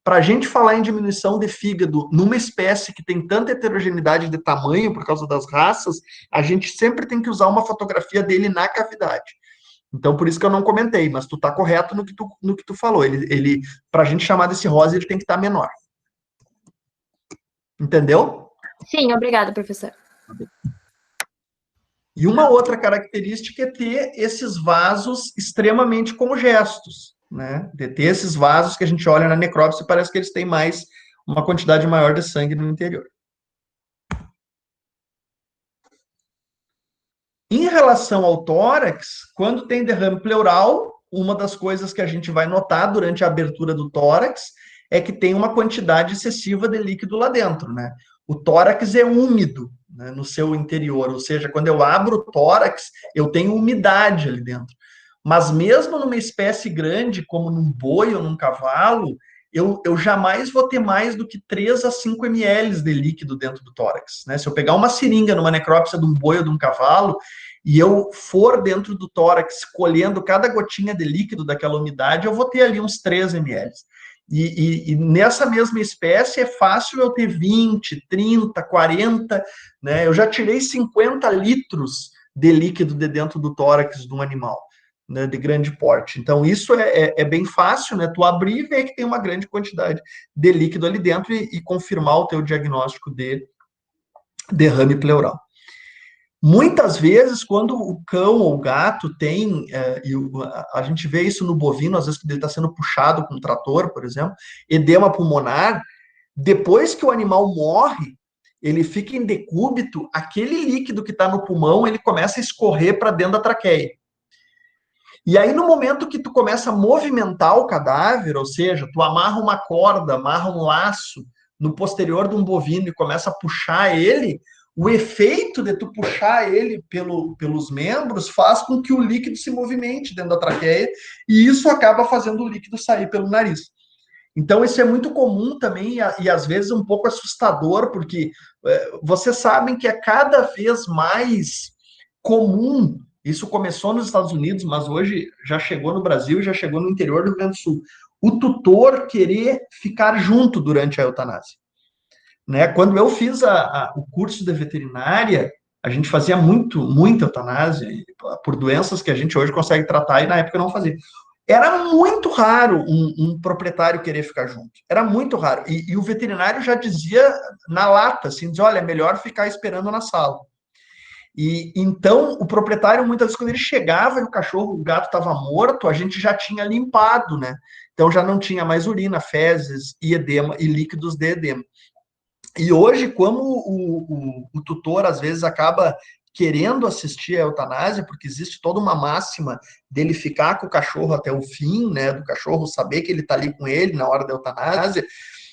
para a gente falar em diminuição de fígado numa espécie que tem tanta heterogeneidade de tamanho por causa das raças, a gente sempre tem que usar uma fotografia dele na cavidade. Então, por isso que eu não comentei, mas tu tá correto no que tu falou. Ele para a gente chamar desse rosa, ele tem que estar menor. Entendeu? Sim, obrigada, professor. E uma outra característica é ter esses vasos extremamente congestos. Né? De ter esses vasos que a gente olha na necrópsia, parece que eles têm uma quantidade maior de sangue no interior. Em relação ao tórax, quando tem derrame pleural, uma das coisas que a gente vai notar durante a abertura do tórax é que tem uma quantidade excessiva de líquido lá dentro, né? O tórax é úmido, né, no seu interior, ou seja, quando eu abro o tórax, eu tenho umidade ali dentro. Mas mesmo numa espécie grande, como num boi ou num cavalo, eu jamais vou ter mais do que 3 a 5 ml de líquido dentro do tórax. Né? Se eu pegar uma seringa numa necrópsia de um boi ou de um cavalo, e eu for dentro do tórax colhendo cada gotinha de líquido daquela umidade, eu vou ter ali uns 3 ml. E nessa mesma espécie é fácil eu ter 20, 30, 40, né? Eu já tirei 50 litros de líquido de dentro do tórax de um animal. né, de grande porte. Então, isso é bem fácil, né? Tu abrir e ver que tem uma grande quantidade de líquido ali dentro e confirmar o teu diagnóstico de derrame pleural. Muitas vezes, quando o cão ou o gato tem, a gente vê isso no bovino, às vezes que ele está sendo puxado com um trator, por exemplo, edema pulmonar, depois que o animal morre, ele fica em decúbito, aquele líquido que está no pulmão, ele começa a escorrer para dentro da traqueia. E aí, no momento que tu começa a movimentar o cadáver, ou seja, tu amarra uma corda, amarra um laço no posterior de um bovino e começa a puxar ele, o efeito de tu puxar ele pelos membros faz com que o líquido se movimente dentro da traqueia e isso acaba fazendo o líquido sair pelo nariz. Então, isso é muito comum também e às vezes um pouco assustador, porque vocês sabem que é cada vez mais comum, isso começou nos Estados Unidos, mas hoje já chegou no Brasil, já chegou no interior do Rio Grande do Sul, o tutor querer ficar junto durante a eutanásia. Né? Quando eu fiz o curso de veterinária, a gente fazia muita eutanásia, por doenças que a gente hoje consegue tratar e na época não fazia. Era muito raro um proprietário querer ficar junto. Era muito raro. E o veterinário já dizia na lata, assim, dizia, olha, é melhor ficar esperando na sala. E então o proprietário, muitas vezes, quando ele chegava e o gato estava morto, a gente já tinha limpado, né? Então já não tinha mais urina, fezes e edema e líquidos de edema. E hoje, como o tutor às vezes acaba querendo assistir a eutanásia, porque existe toda uma máxima dele ficar com o cachorro até o fim, né? Do cachorro saber que ele está ali com ele na hora da eutanásia.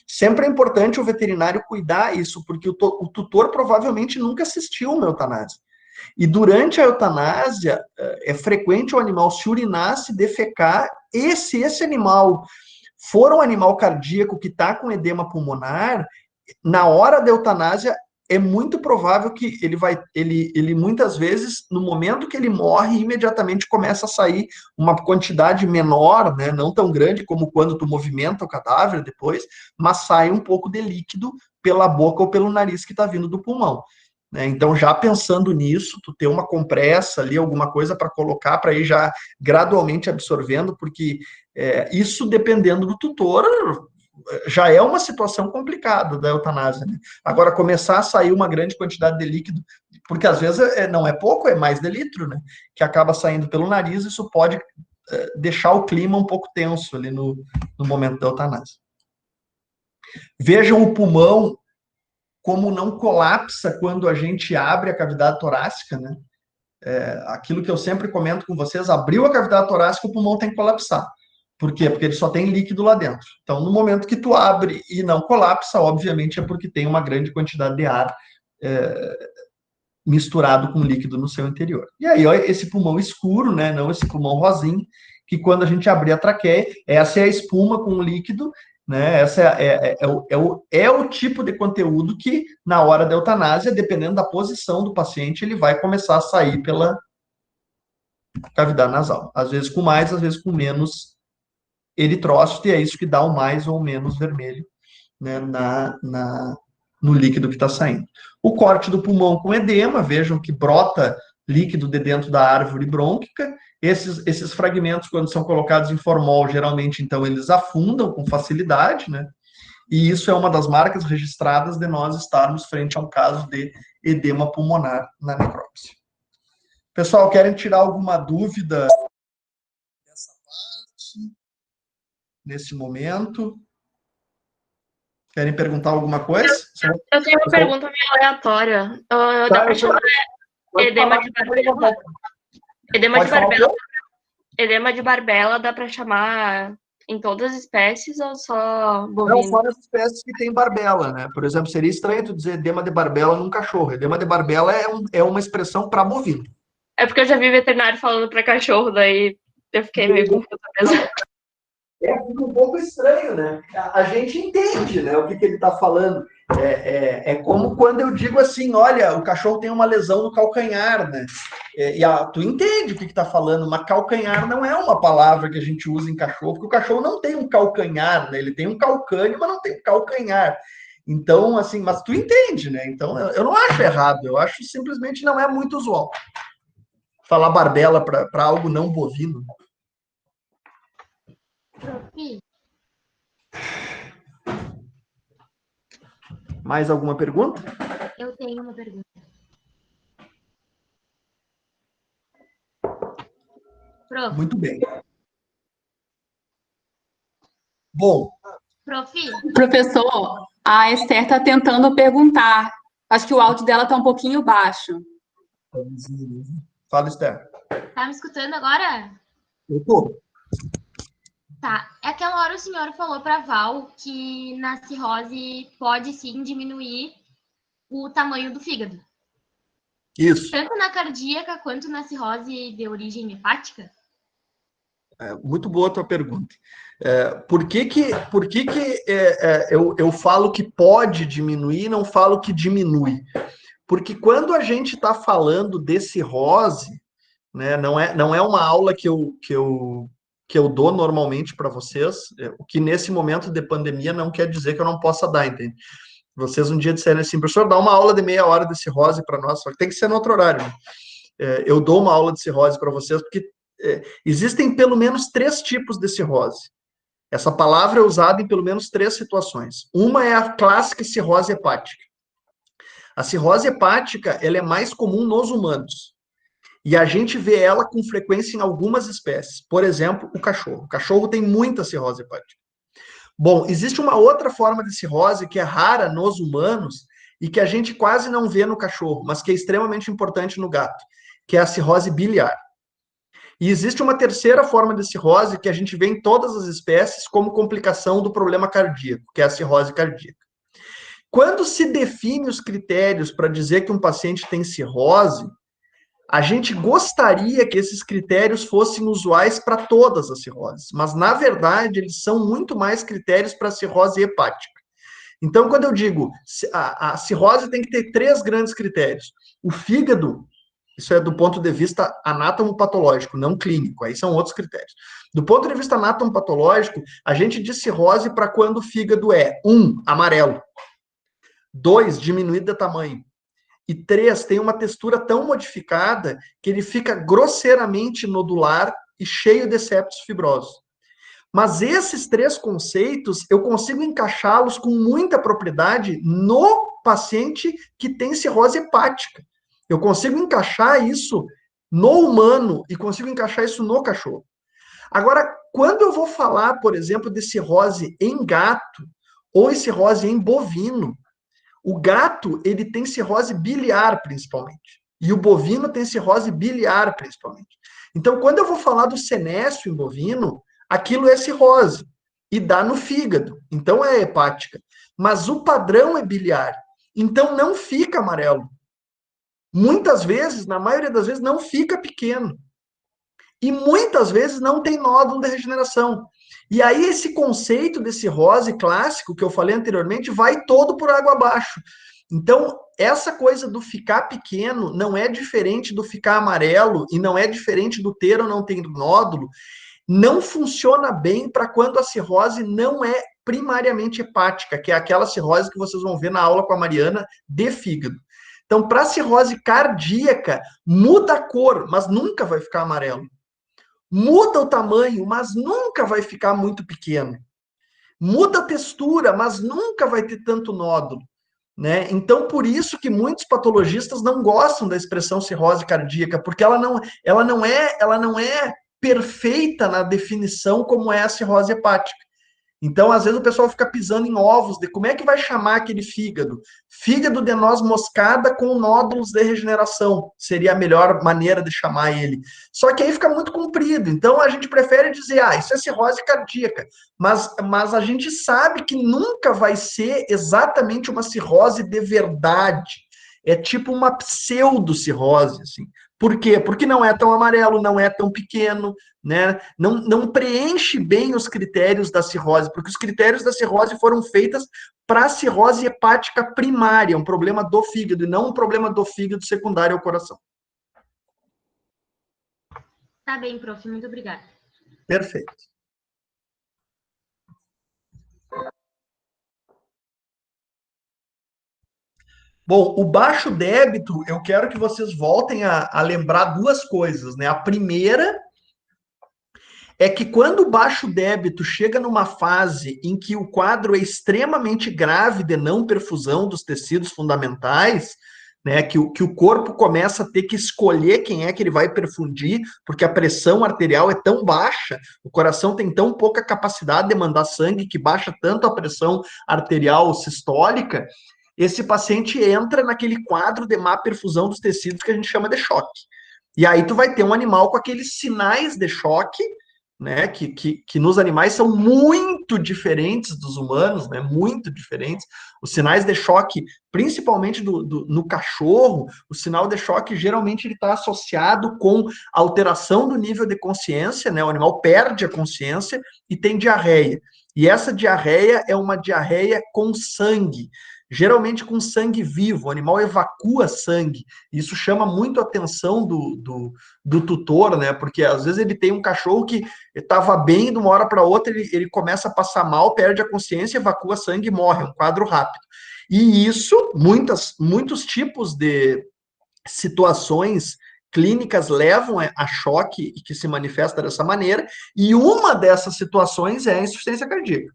Sempre é importante o veterinário cuidar isso, porque o tutor provavelmente nunca assistiu uma eutanásia. E durante a eutanásia, é frequente o animal se urinar, se defecar, e se esse animal for um animal cardíaco que está com edema pulmonar, na hora da eutanásia, é muito provável que ele muitas vezes, no momento que ele morre, imediatamente começa a sair uma quantidade menor, né, não tão grande como quando tu movimenta o cadáver depois, mas sai um pouco de líquido pela boca ou pelo nariz que está vindo do pulmão. Né? Então, já pensando nisso, tu ter uma compressa ali, alguma coisa para colocar, para ir já gradualmente absorvendo, porque isso, dependendo do tutor, já é uma situação complicada da eutanásia. Né? Agora, começar a sair uma grande quantidade de líquido, porque às vezes não é pouco, é mais de litro, né? Que acaba saindo pelo nariz, isso pode deixar o clima um pouco tenso ali no momento da eutanásia. Vejam o pulmão como não colapsa quando a gente abre a cavidade torácica, né? Aquilo que eu sempre comento com vocês, abriu a cavidade torácica, o pulmão tem que colapsar. Por quê? Porque ele só tem líquido lá dentro. Então, no momento que tu abre e não colapsa, obviamente é porque tem uma grande quantidade de ar misturado com líquido no seu interior. E aí, ó, esse pulmão escuro, né, não esse pulmão rosinho, que quando a gente abrir a traqueia, essa é a espuma com o líquido, né, essa é o tipo de conteúdo que, na hora da eutanásia, dependendo da posição do paciente, ele vai começar a sair pela cavidade nasal. Às vezes com mais, às vezes com menos eritrócito, e é isso que dá o mais ou menos vermelho, né, no líquido que está saindo. O corte do pulmão com edema, vejam que brota líquido de dentro da árvore brônquica. Esses fragmentos, quando são colocados em formol, geralmente, então, eles afundam com facilidade, né? E isso é uma das marcas registradas de nós estarmos frente a um caso de edema pulmonar na necrópsia. Pessoal, querem tirar alguma dúvida dessa parte? Nesse momento? Querem perguntar alguma coisa? Eu tenho uma pergunta meio aleatória. Dá para chamar edema de barbela? Edema de barbela dá para chamar em todas as espécies ou só bovino? Não, só nas espécies que tem barbela, né? Por exemplo, seria estranho tu dizer edema de barbela num cachorro. Edema de barbela é uma expressão para bovino. É porque eu já vi veterinário falando para cachorro, daí eu fiquei meio confusa mesmo. Fica um pouco estranho, né? A gente entende, né, o que ele está falando. É como quando eu digo assim, olha, o cachorro tem uma lesão no calcanhar, né? Tu entende o que está falando, mas calcanhar não é uma palavra que a gente usa em cachorro, porque o cachorro não tem um calcanhar, né? Ele tem um calcânio, mas não tem um calcanhar. Então, assim, mas tu entende, né? Então, eu não acho errado, eu acho simplesmente não é muito usual. falar barbela para algo não bovino. Profi. Mais alguma pergunta? Eu tenho uma pergunta. Prof. Muito bem. Bom. Profi. Professor, a Esther está tentando perguntar. Acho que o áudio dela está um pouquinho baixo. Fala, Esther. Tá me escutando agora? Eu tô. Tá. Aquela hora o senhor falou para Val que na cirrose pode sim diminuir o tamanho do fígado. Isso. Tanto na cardíaca quanto na cirrose de origem hepática? Muito boa a tua pergunta. Por que eu falo que pode diminuir e não falo que diminui? Porque quando a gente está falando de cirrose, né, não é uma aula que eu dou normalmente para vocês, o que nesse momento de pandemia não quer dizer que eu não possa dar, entende? Vocês um dia disseram assim, professor, dá uma aula de meia hora de cirrose para nós, só que tem que ser no outro horário. Né? Eu dou uma aula de cirrose para vocês, porque existem pelo menos 3 tipos de cirrose. Essa palavra é usada em pelo menos 3 situações. Uma é a clássica cirrose hepática. A cirrose hepática, ela é mais comum nos humanos. E a gente vê ela com frequência em algumas espécies. Por exemplo, o cachorro. O cachorro tem muita cirrose hepática. Bom, existe uma outra forma de cirrose que é rara nos humanos e que a gente quase não vê no cachorro, mas que é extremamente importante no gato, que é a cirrose biliar. E existe uma terceira forma de cirrose que a gente vê em todas as espécies como complicação do problema cardíaco, que é a cirrose cardíaca. Quando se define os critérios para dizer que um paciente tem cirrose, a gente gostaria que esses critérios fossem usuais para todas as cirroses, mas na verdade eles são muito mais critérios para a cirrose hepática. Então, quando eu digo a cirrose tem que ter 3 grandes critérios: o fígado. Isso é do ponto de vista anatomopatológico, não clínico. Aí são outros critérios. Do ponto de vista anatomopatológico, a gente diz cirrose para quando o fígado é 1, amarelo. 2, diminuído de tamanho. E 3, tem uma textura tão modificada que ele fica grosseiramente nodular e cheio de septos fibrosos. Mas esses 3 conceitos, eu consigo encaixá-los com muita propriedade no paciente que tem cirrose hepática. Eu consigo encaixar isso no humano e consigo encaixar isso no cachorro. Agora, quando eu vou falar, por exemplo, de cirrose em gato ou cirrose em bovino, o gato, ele tem cirrose biliar, principalmente. E o bovino tem cirrose biliar, principalmente. Então, quando eu vou falar do senécio em bovino, aquilo é cirrose. E dá no fígado. Então, é hepática. Mas o padrão é biliar. Então, não fica amarelo. Muitas vezes, na maioria das vezes, não fica pequeno. E muitas vezes não tem nódulo de regeneração. E aí esse conceito de cirrose clássico que eu falei anteriormente vai todo por água abaixo. Então, essa coisa do ficar pequeno não é diferente do ficar amarelo e não é diferente do ter ou não ter nódulo. Não funciona bem para quando a cirrose não é primariamente hepática, que é aquela cirrose que vocês vão ver na aula com a Mariana de fígado. Então, para cirrose cardíaca, muda a cor, mas nunca vai ficar amarelo. Muda o tamanho, mas nunca vai ficar muito pequeno. Muda a textura, mas nunca vai ter tanto nódulo. Né? Então, por isso que muitos patologistas não gostam da expressão cirrose cardíaca, porque ela não é perfeita na definição como é a cirrose hepática. Então, às vezes, o pessoal fica pisando em ovos de como é que vai chamar aquele fígado. Fígado de noz moscada com nódulos de regeneração. Seria a melhor maneira de chamar ele. Só que aí fica muito comprido. Então, a gente prefere dizer, isso é cirrose cardíaca. Mas a gente sabe que nunca vai ser exatamente uma cirrose de verdade. É tipo uma pseudocirrose, assim. Por quê? Porque não é tão amarelo, não é tão pequeno, né? Não preenche bem os critérios da cirrose, porque os critérios da cirrose foram feitas para a cirrose hepática primária, um problema do fígado, e não um problema do fígado secundário ao coração. Tá bem, prof. Muito obrigada. Perfeito. Bom, o baixo débito, eu quero que vocês voltem a lembrar duas coisas, né? A primeira é que quando o baixo débito chega numa fase em que o quadro é extremamente grave de não perfusão dos tecidos fundamentais, né, que o corpo começa a ter que escolher quem é que ele vai perfundir, porque a pressão arterial é tão baixa, o coração tem tão pouca capacidade de mandar sangue, que baixa tanto a pressão arterial sistólica, esse paciente entra naquele quadro de má perfusão dos tecidos que a gente chama de choque. E aí tu vai ter um animal com aqueles sinais de choque, né, que nos animais são muito diferentes dos humanos, né, muito diferentes. Os sinais de choque, principalmente no cachorro, o sinal de choque geralmente ele está associado com alteração do nível de consciência, né, o animal perde a consciência e tem diarreia. E essa diarreia é uma diarreia com sangue, geralmente com sangue vivo, o animal evacua sangue. Isso chama muito a atenção do tutor, né? Porque às vezes ele tem um cachorro que estava bem, de uma hora para outra ele começa a passar mal, perde a consciência, evacua sangue e morre, um quadro rápido. E isso, muitos tipos de situações clínicas levam a choque e que se manifesta dessa maneira, e uma dessas situações é a insuficiência cardíaca.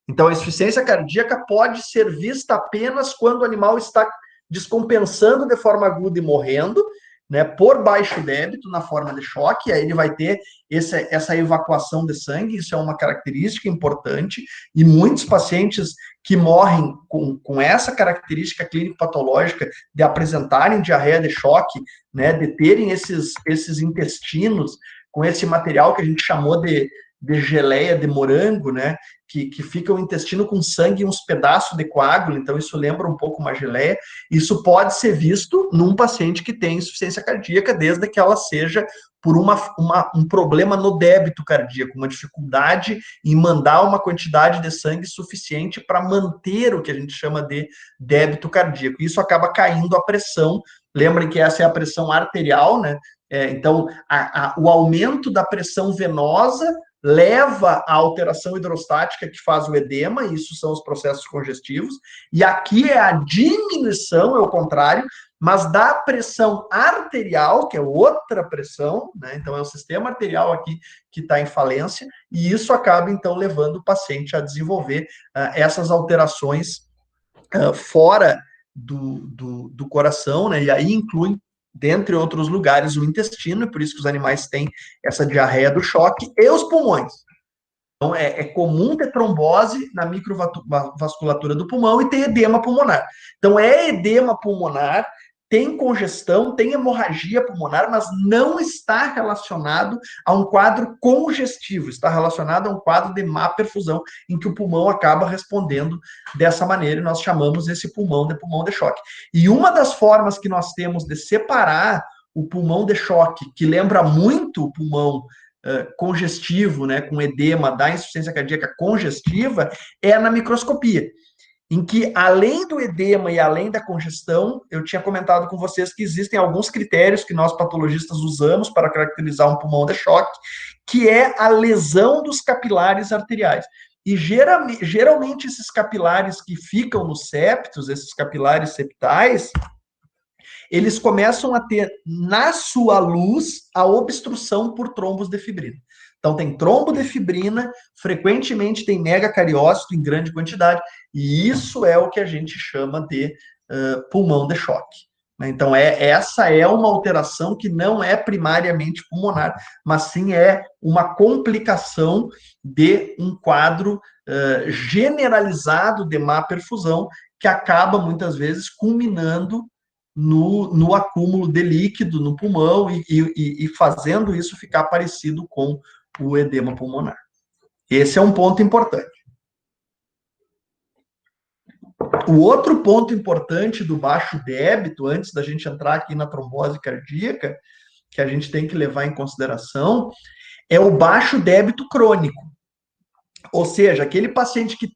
Então, a insuficiência cardíaca pode ser vista apenas quando o animal está descompensando de forma aguda e morrendo, né, por baixo débito na forma de choque, aí ele vai ter essa evacuação de sangue, isso é uma característica importante, e muitos pacientes que morrem com essa característica clínico-patológica de apresentarem diarreia de choque, né, de terem esses intestinos com esse material que a gente chamou de geleia de morango, né, que fica o intestino com sangue e uns pedaços de coágulo, então isso lembra um pouco uma geleia. Isso pode ser visto num paciente que tem insuficiência cardíaca, desde que ela seja por um problema no débito cardíaco, uma dificuldade em mandar uma quantidade de sangue suficiente para manter o que a gente chama de débito cardíaco. Isso acaba caindo a pressão. Lembrem que essa é a pressão arterial, né? Então, o aumento da pressão venosa leva à alteração hidrostática que faz o edema, isso são os processos congestivos, e aqui é a diminuição, é o contrário, mas da pressão arterial, que é outra pressão, né? Então é o sistema arterial aqui que está em falência, e isso acaba, então, levando o paciente a desenvolver essas alterações fora do coração, né? E aí inclui, dentre outros lugares, o intestino, e por isso que os animais têm essa diarreia do choque, e os pulmões. Então, é comum ter trombose na microvasculatura do pulmão e ter edema pulmonar. Então, é edema pulmonar, tem congestão, tem hemorragia pulmonar, mas não está relacionado a um quadro congestivo, está relacionado a um quadro de má perfusão, em que o pulmão acaba respondendo dessa maneira, e nós chamamos esse pulmão de choque. E uma das formas que nós temos de separar o pulmão de choque, que lembra muito o pulmão congestivo, né, com edema da insuficiência cardíaca congestiva, é na microscopia, em que, além do edema e além da congestão, eu tinha comentado com vocês que existem alguns critérios que nós patologistas usamos para caracterizar um pulmão de choque, que é a lesão dos capilares arteriais. E geralmente esses capilares que ficam nos septos, esses capilares septais, eles começam a ter, na sua luz, a obstrução por trombos de fibrina. Então, tem trombo de fibrina, frequentemente tem megacariócito em grande quantidade, e isso é o que a gente chama de pulmão de choque. Então, essa é uma alteração que não é primariamente pulmonar, mas sim é uma complicação de um quadro generalizado de má perfusão, que acaba, muitas vezes, culminando no acúmulo de líquido no pulmão e fazendo isso ficar parecido com o edema pulmonar. Esse é um ponto importante. O outro ponto importante do baixo débito, antes da gente entrar aqui na trombose cardíaca, que a gente tem que levar em consideração, é o baixo débito crônico. Ou seja, aquele paciente que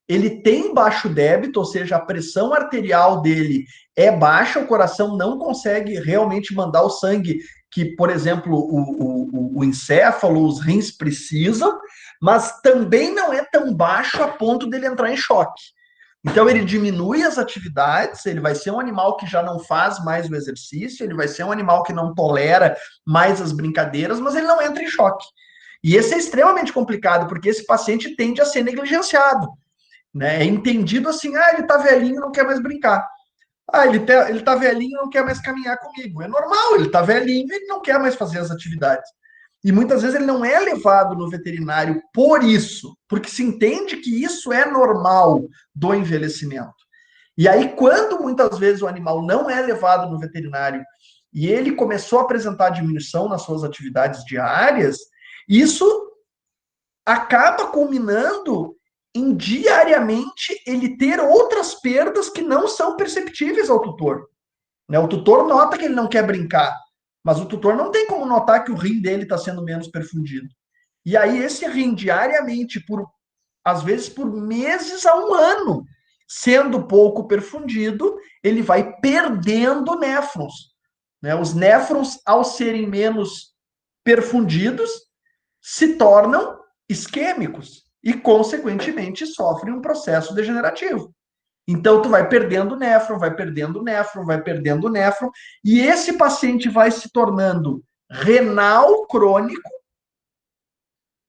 ele tem baixo débito, ou seja, a pressão arterial dele é baixa, o coração não consegue realmente mandar o sangue que, por exemplo, o encéfalo, os rins precisam, mas também não é tão baixo a ponto dele entrar em choque. Então, ele diminui as atividades, ele vai ser um animal que já não faz mais o exercício, ele vai ser um animal que não tolera mais as brincadeiras, mas ele não entra em choque. E esse é extremamente complicado, porque esse paciente tende a ser negligenciado, né? É entendido assim, ele tá velhinho, não quer mais brincar. Ele tá velhinho, não quer mais caminhar comigo. É normal, ele tá velhinho, ele não quer mais fazer as atividades. E muitas vezes ele não é levado no veterinário por isso, porque se entende que isso é normal do envelhecimento. E aí, quando muitas vezes o animal não é levado no veterinário e ele começou a apresentar diminuição nas suas atividades diárias, isso acaba culminando em diariamente ele ter outras perdas que não são perceptíveis ao tutor. Né? O tutor nota que ele não quer brincar, mas o tutor não tem como notar que o rim dele está sendo menos perfundido. E aí esse rim diariamente, às vezes por meses a um ano, sendo pouco perfundido, ele vai perdendo néfrons. Né? Os néfrons, ao serem menos perfundidos, se tornam isquêmicos e, consequentemente, sofrem um processo degenerativo. Então, tu vai perdendo néfron, vai perdendo néfron, vai perdendo néfron, e esse paciente vai se tornando renal crônico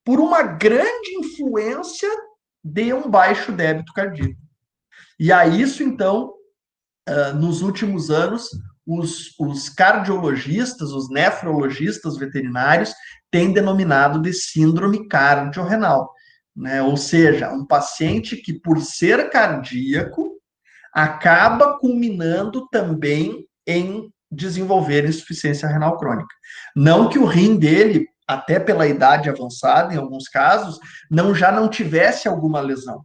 por uma grande influência de um baixo débito cardíaco. E a isso, então, nos últimos anos, os cardiologistas, os nefrologistas veterinários têm denominado de síndrome cardiorrenal, né? Ou seja, um paciente que, por ser cardíaco, acaba culminando também em desenvolver insuficiência renal crônica. Não que o rim dele, até pela idade avançada, em alguns casos, já não tivesse alguma lesão.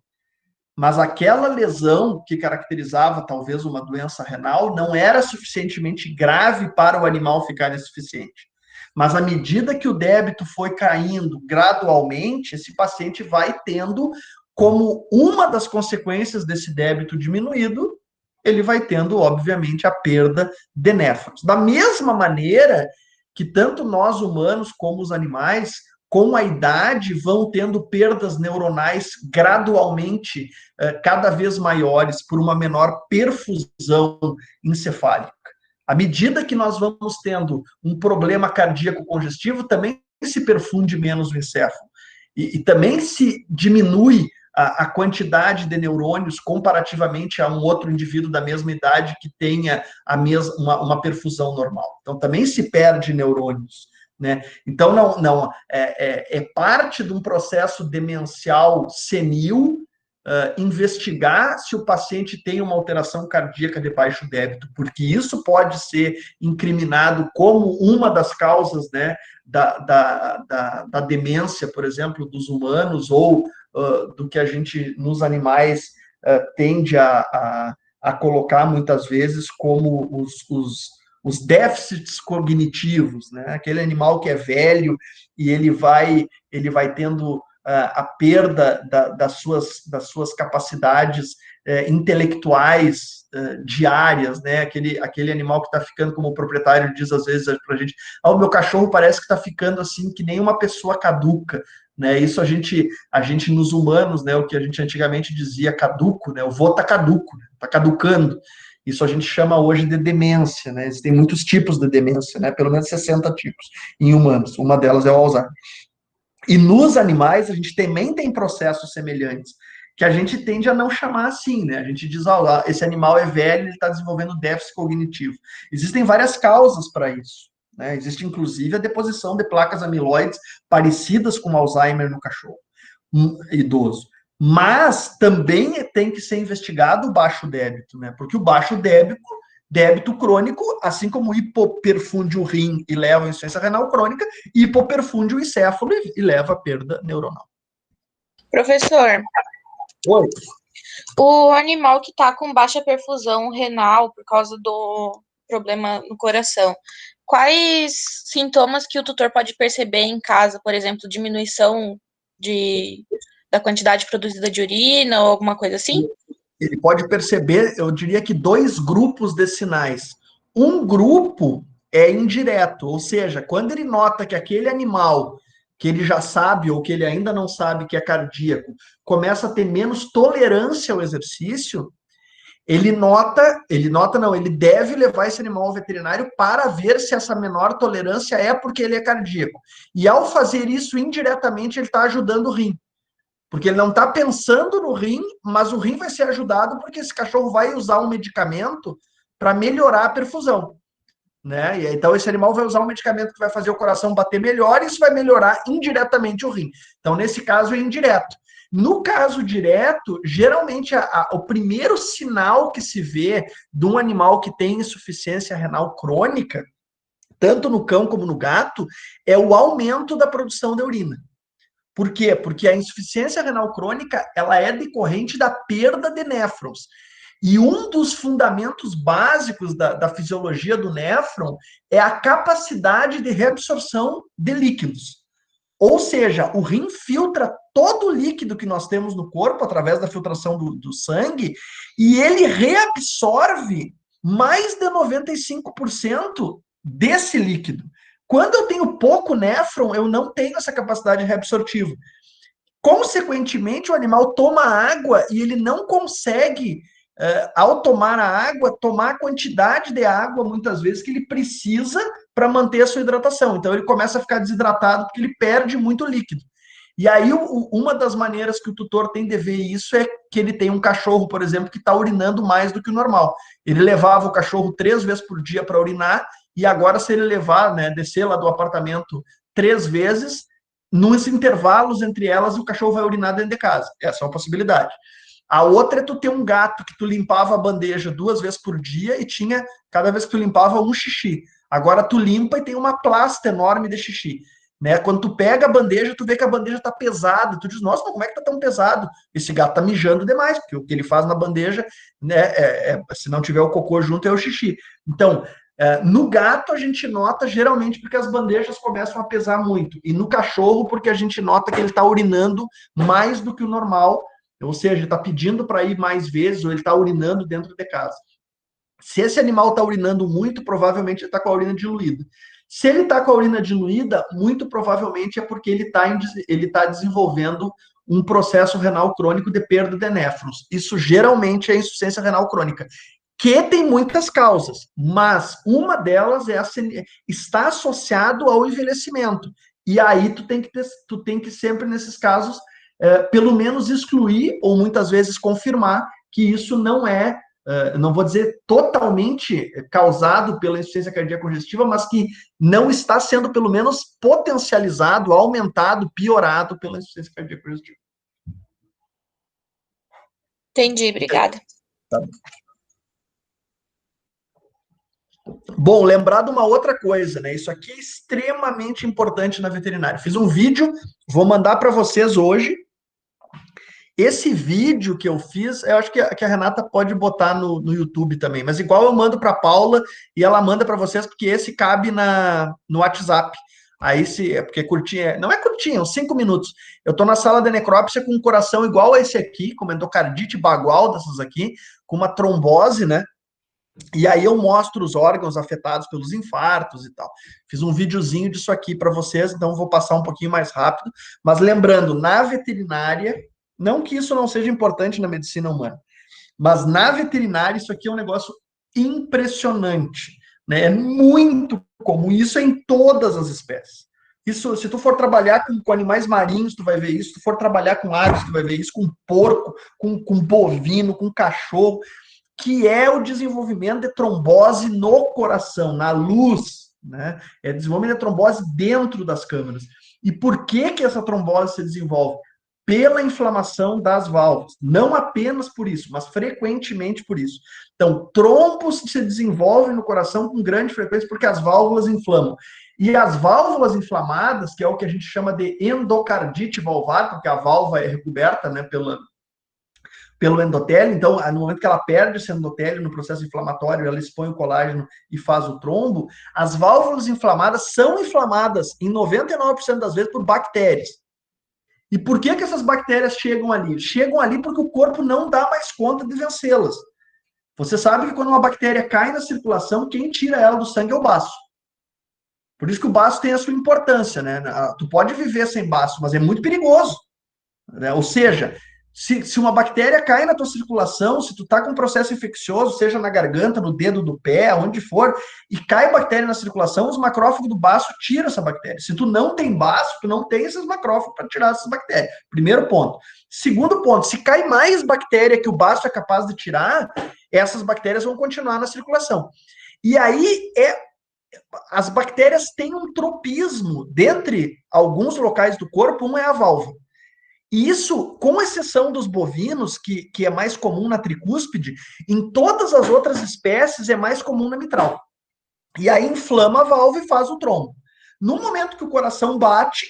Mas aquela lesão que caracterizava talvez uma doença renal não era suficientemente grave para o animal ficar insuficiente. Mas à medida que o débito foi caindo gradualmente, esse paciente vai tendo, como uma das consequências desse débito diminuído, ele vai tendo, obviamente, a perda de néfrons. Da mesma maneira que tanto nós humanos como os animais, com a idade, vão tendo perdas neuronais gradualmente cada vez maiores por uma menor perfusão encefálica. À medida que nós vamos tendo um problema cardíaco congestivo, também se perfunde menos o encéfalo. E também se diminui a quantidade de neurônios comparativamente a um outro indivíduo da mesma idade que tenha uma perfusão normal. Então, também se perde neurônios. Né? Então, é parte de um processo demencial senil investigar se o paciente tem uma alteração cardíaca de baixo débito, porque isso pode ser incriminado como uma das causas, né, da demência, por exemplo, dos humanos, ou do que a gente, nos animais, tende a colocar muitas vezes como os déficits cognitivos, né? Aquele animal que é velho e ele vai tendo a perda das suas capacidades intelectuais diárias, né? Aquele animal que está ficando, como o proprietário diz às vezes para a gente, o meu cachorro parece que está ficando assim que nem uma pessoa caduca, né? Isso a gente nos humanos, né? O que a gente antigamente dizia caduco, né? O vô está caduco, está caducando. Isso a gente chama hoje de demência, né? Existem muitos tipos de demência, né? Pelo menos 60 tipos em humanos. Uma delas é o Alzheimer. E nos animais, a gente também tem processos semelhantes, que a gente tende a não chamar assim, né? A gente diz, esse animal é velho, ele está desenvolvendo déficit cognitivo. Existem várias causas para isso, né? Existe, inclusive, a deposição de placas amiloides parecidas com Alzheimer no cachorro idoso. Mas também tem que ser investigado o baixo débito, né? Porque o baixo débito crônico, assim como hipoperfunde o rim e leva a insuficiência renal crônica, hipoperfunde o encéfalo e leva a perda neuronal. Professor, oi. O animal que está com baixa perfusão renal por causa do problema no coração, quais sintomas que o tutor pode perceber em casa? Por exemplo, diminuição da quantidade produzida de urina ou alguma coisa assim? Ele pode perceber, eu diria que 2 grupos de sinais. Um grupo é indireto, ou seja, quando ele nota que aquele animal que ele já sabe ou que ele ainda não sabe que é cardíaco, começa a ter menos tolerância ao exercício, ele não, ele deve levar esse animal ao veterinário para ver se essa menor tolerância é porque ele é cardíaco. E ao fazer isso, indiretamente, ele está ajudando o rim. Porque ele não está pensando no rim, mas o rim vai ser ajudado porque esse cachorro vai usar um medicamento para melhorar a perfusão. Né? E então esse animal vai usar um medicamento que vai fazer o coração bater melhor e isso vai melhorar indiretamente o rim. Então, nesse caso, é indireto. No caso direto, geralmente o primeiro sinal que se vê de um animal que tem insuficiência renal crônica, tanto no cão como no gato, é o aumento da produção de urina. Por quê? Porque a insuficiência renal crônica ela é decorrente da perda de néfrons. E um dos fundamentos básicos da fisiologia do néfron é a capacidade de reabsorção de líquidos. Ou seja, o rim filtra todo o líquido que nós temos no corpo, através da filtração do sangue, e ele reabsorve mais de 95% desse líquido. Quando eu tenho pouco néfron, eu não tenho essa capacidade reabsortiva. Consequentemente, o animal toma água e ele não consegue, ao tomar a água, tomar a quantidade de água, muitas vezes, que ele precisa para manter a sua hidratação. Então, ele começa a ficar desidratado porque ele perde muito líquido. E aí, uma das maneiras que o tutor tem de ver isso é que ele tem um cachorro, por exemplo, que está urinando mais do que o normal. Ele levava o cachorro 3 vezes por dia para urinar, e agora, se ele levar, né, descer lá do apartamento 3 vezes, nos intervalos entre elas, o cachorro vai urinar dentro de casa. Essa é uma possibilidade. A outra é tu ter um gato que tu limpava a bandeja 2 vezes por dia e tinha, cada vez que tu limpava, um xixi. Agora tu limpa e tem uma plasta enorme de xixi. Né? Quando tu pega a bandeja, tu vê que a bandeja tá pesada. Tu diz, nossa, mas como é que tá tão pesado? Esse gato tá mijando demais, porque o que ele faz na bandeja, né, se não tiver o cocô junto, é o xixi. Então, no gato a gente nota geralmente porque as bandejas começam a pesar muito. E no cachorro porque a gente nota que ele está urinando mais do que o normal, ou seja, ele está pedindo para ir mais vezes ou ele está urinando dentro de casa. Se esse animal está urinando muito, provavelmente ele está com a urina diluída. Se ele está com a urina diluída, muito provavelmente é porque ele tá desenvolvendo um processo renal crônico de perda de néfrons. Isso geralmente é insuficiência renal crônica, que tem muitas causas, mas uma delas está associado ao envelhecimento. E aí tu tem que sempre, nesses casos, pelo menos excluir, ou muitas vezes confirmar, que isso não é, não vou dizer totalmente causado pela insuficiência cardíaca congestiva, mas que não está sendo, pelo menos, potencializado, aumentado, piorado pela insuficiência cardíaca congestiva. Entendi, obrigada. Tá bom. Bom, lembrar de uma outra coisa, né? Isso aqui é extremamente importante na veterinária. Fiz um vídeo, vou mandar para vocês hoje. Esse vídeo que eu fiz, eu acho que a Renata pode botar no YouTube também, mas igual eu mando para a Paula e ela manda para vocês, porque esse cabe no WhatsApp. Aí, porque curtinho, não é curtinho, 5 minutos. Eu estou na sala de necrópsia com um coração igual a esse aqui, com uma endocardite bagual dessas aqui, com uma trombose, né? E aí eu mostro os órgãos afetados pelos infartos e tal. Fiz um videozinho disso aqui para vocês, então vou passar um pouquinho mais rápido. Mas lembrando, na veterinária, não que isso não seja importante na medicina humana, mas na veterinária isso aqui é um negócio impressionante, né? É muito comum, isso é em todas as espécies. Isso, se tu for trabalhar com animais marinhos, tu vai ver isso. Se tu for trabalhar com aves, tu vai ver isso. Com porco, com bovino, com cachorro, que é o desenvolvimento de trombose no coração, na luz, né? É desenvolvimento de trombose dentro das câmaras. E por que essa trombose se desenvolve? Pela inflamação das válvulas. Não apenas por isso, mas frequentemente por isso. Então, trombos se desenvolvem no coração com grande frequência porque as válvulas inflamam. E as válvulas inflamadas, que é o que a gente chama de endocardite valvar, porque a válvula é recoberta, né, pelo endotélio, então, no momento que ela perde esse endotélio no processo inflamatório, ela expõe o colágeno e faz o trombo, as válvulas inflamadas são inflamadas, em 99% das vezes, por bactérias. E por que essas bactérias chegam ali? Chegam ali porque o corpo não dá mais conta de vencê-las. Você sabe que quando uma bactéria cai na circulação, quem tira ela do sangue é o baço. Por isso que o baço tem a sua importância, né? Tu pode viver sem baço, mas é muito perigoso, né? Ou seja, se uma bactéria cai na tua circulação, se tu tá com um processo infeccioso, seja na garganta, no dedo do pé, onde for, e cai bactéria na circulação, os macrófagos do baço tiram essa bactéria. Se tu não tem baço, tu não tem esses macrófagos para tirar essas bactérias. Primeiro ponto. Segundo ponto, se cai mais bactéria que o baço é capaz de tirar, essas bactérias vão continuar na circulação. E aí, as bactérias têm um tropismo. Dentre alguns locais do corpo, um é a válvula. E isso, com exceção dos bovinos, que é mais comum na tricúspide, em todas as outras espécies é mais comum na mitral. E aí inflama a válvula e faz o trombo. No momento que o coração bate,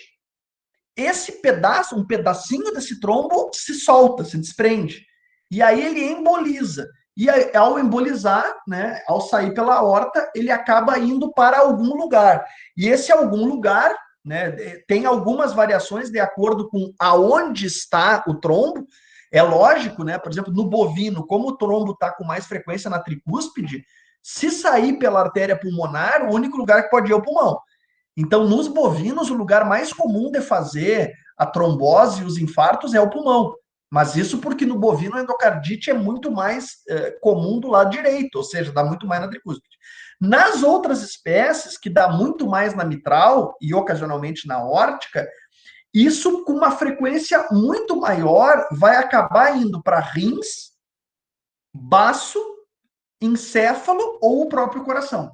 esse pedaço, um pedacinho desse trombo se solta, se desprende. E aí ele emboliza. E ao embolizar, né, ao sair pela aorta, ele acaba indo para algum lugar. E esse algum lugar, né, tem algumas variações de acordo com aonde está o trombo. É lógico, né? Por exemplo, no bovino, como o trombo está com mais frequência na tricúspide, se sair pela artéria pulmonar, o único lugar que pode ir é o pulmão. Então, nos bovinos, o lugar mais comum de fazer a trombose e os infartos é o pulmão. Mas isso porque no bovino a endocardite é muito mais comum do lado direito, ou seja, dá muito mais na tricúspide. Nas outras espécies, que dá muito mais na mitral e ocasionalmente na aórtica, isso com uma frequência muito maior vai acabar indo para rins, baço, encéfalo ou o próprio coração.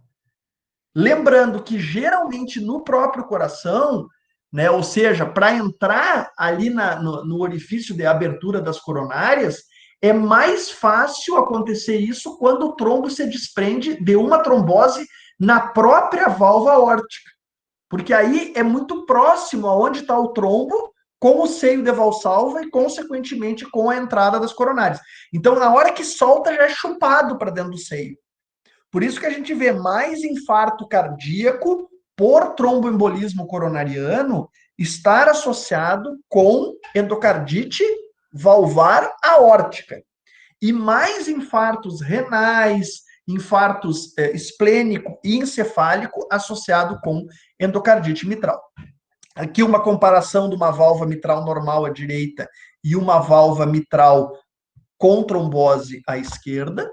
Lembrando que geralmente no próprio coração, né, ou seja, para entrar ali no orifício de abertura das coronárias, é mais fácil acontecer isso quando o trombo se desprende de uma trombose na própria válvula aórtica. Porque aí é muito próximo aonde está o trombo com o seio de valsalva e, consequentemente, com a entrada das coronárias. Então, na hora que solta, já é chupado para dentro do seio. Por isso que a gente vê mais infarto cardíaco por tromboembolismo coronariano estar associado com endocardite valvar aórtica. E mais infartos renais, infartos esplênico e encefálico associado com endocardite mitral. Aqui uma comparação de uma válvula mitral normal à direita e uma válvula mitral com trombose à esquerda.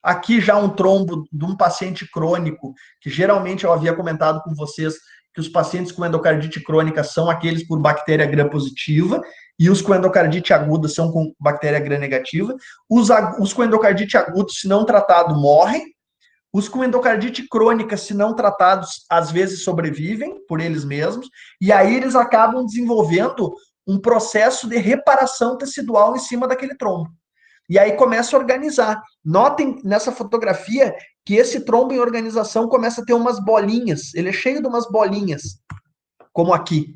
Aqui já um trombo de um paciente crônico, que geralmente eu havia comentado com vocês que os pacientes com endocardite crônica são aqueles por bactéria gram positiva, e os com endocardite aguda são com bactéria gram negativa. Os com endocardite aguda, se não tratado, morrem. Os com endocardite crônica, se não tratados, às vezes sobrevivem por eles mesmos, e aí eles acabam desenvolvendo um processo de reparação tecidual em cima daquele trombo. E aí começa a organizar. Notem nessa fotografia que esse trombo em organização começa a ter umas bolinhas. Ele é cheio de umas bolinhas, como aqui.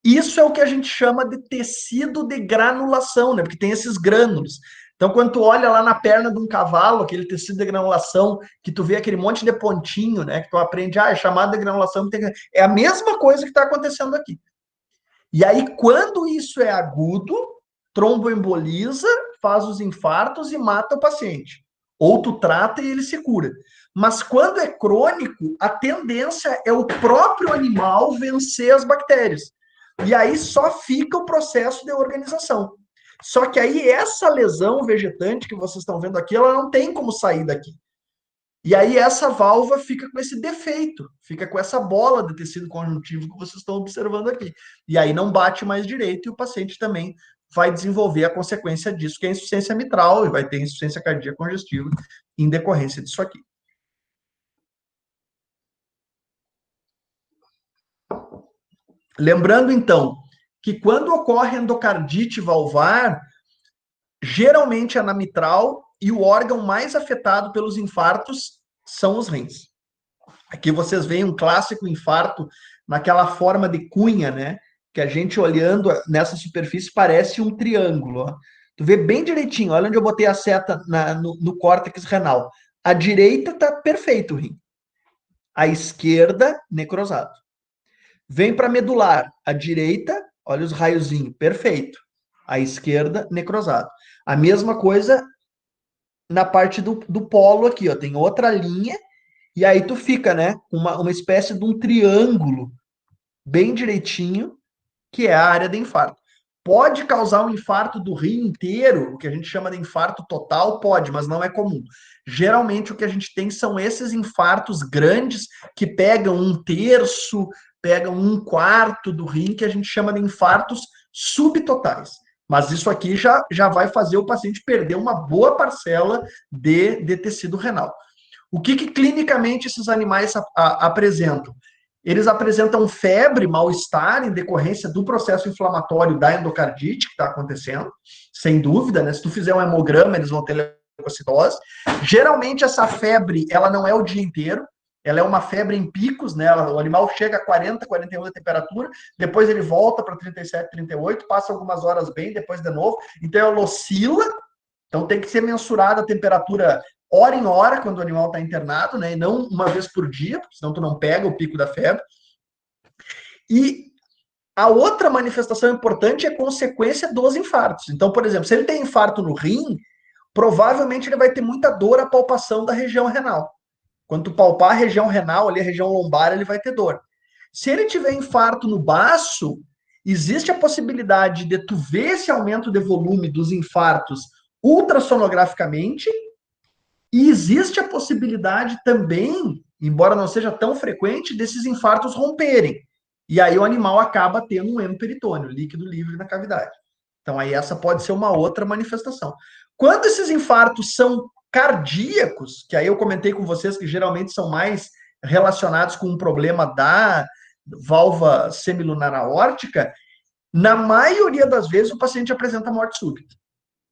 Isso é o que a gente chama de tecido de granulação, né? Porque tem esses grânulos. Então, quando tu olha lá na perna de um cavalo, aquele tecido de granulação, que tu vê aquele monte de pontinho, né? Que tu aprende, é chamado de granulação. É a mesma coisa que está acontecendo aqui. E aí, quando isso é agudo, tromboemboliza, faz os infartos e mata o paciente. Ou tu trata e ele se cura. Mas quando é crônico, a tendência é o próprio animal vencer as bactérias. E aí só fica o processo de organização. Só que aí essa lesão vegetante que vocês estão vendo aqui, ela não tem como sair daqui. E aí essa válvula fica com esse defeito, fica com essa bola de tecido conjuntivo que vocês estão observando aqui. E aí não bate mais direito e o paciente também vai desenvolver a consequência disso, que é a insuficiência mitral, e vai ter insuficiência cardíaca congestiva em decorrência disso aqui. Lembrando, então, que quando ocorre endocardite valvar, geralmente é na mitral e o órgão mais afetado pelos infartos são os rins. Aqui vocês veem um clássico infarto naquela forma de cunha, né? Que a gente olhando nessa superfície parece um triângulo. Ó. Tu vê bem direitinho, olha onde eu botei a seta no córtex renal. A direita está perfeito o rim. A esquerda, necrosado. Vem para medular. A direita, olha os raiozinhos, perfeito. A esquerda, necrosado. A mesma coisa na parte do polo aqui, ó. Tem outra linha E aí tu fica, né, uma espécie de um triângulo bem direitinho, que é a área de infarto. Pode causar um infarto do rim inteiro, o que a gente chama de infarto total, pode, mas não é comum. Geralmente o que a gente tem são esses infartos grandes que pegam 1/3, pegam 1/4 do rim, que a gente chama de infartos subtotais. Mas isso aqui já vai fazer o paciente perder uma boa parcela de tecido renal. O que clinicamente esses animais apresentam? Eles apresentam febre, mal-estar em decorrência do processo inflamatório da endocardite que está acontecendo, sem dúvida, né? Se tu fizer um hemograma, eles vão ter leucocitose. Geralmente essa febre, ela não é o dia inteiro, ela é uma febre em picos, né? O animal chega a 40, 41 de temperatura, depois ele volta para 37, 38, passa algumas horas bem, depois de novo. Então ela oscila, então tem que ser mensurada a temperatura hora em hora, quando o animal está internado, né? E não uma vez por dia, porque senão tu não pega o pico da febre. E a outra manifestação importante é consequência dos infartos. Então, por exemplo, se ele tem infarto no rim, provavelmente ele vai ter muita dor à palpação da região renal. Quando tu palpar a região renal, ali a região lombar, ele vai ter dor. Se ele tiver infarto no baço, existe a possibilidade de tu ver esse aumento de volume dos infartos ultrassonograficamente. E existe a possibilidade também, embora não seja tão frequente, desses infartos romperem. E aí o animal acaba tendo um hemperitônio, líquido livre na cavidade. Então aí essa pode ser uma outra manifestação. Quando esses infartos são cardíacos, que aí eu comentei com vocês que geralmente são mais relacionados com um problema da válvula semilunar aórtica, na maioria das vezes o paciente apresenta morte súbita.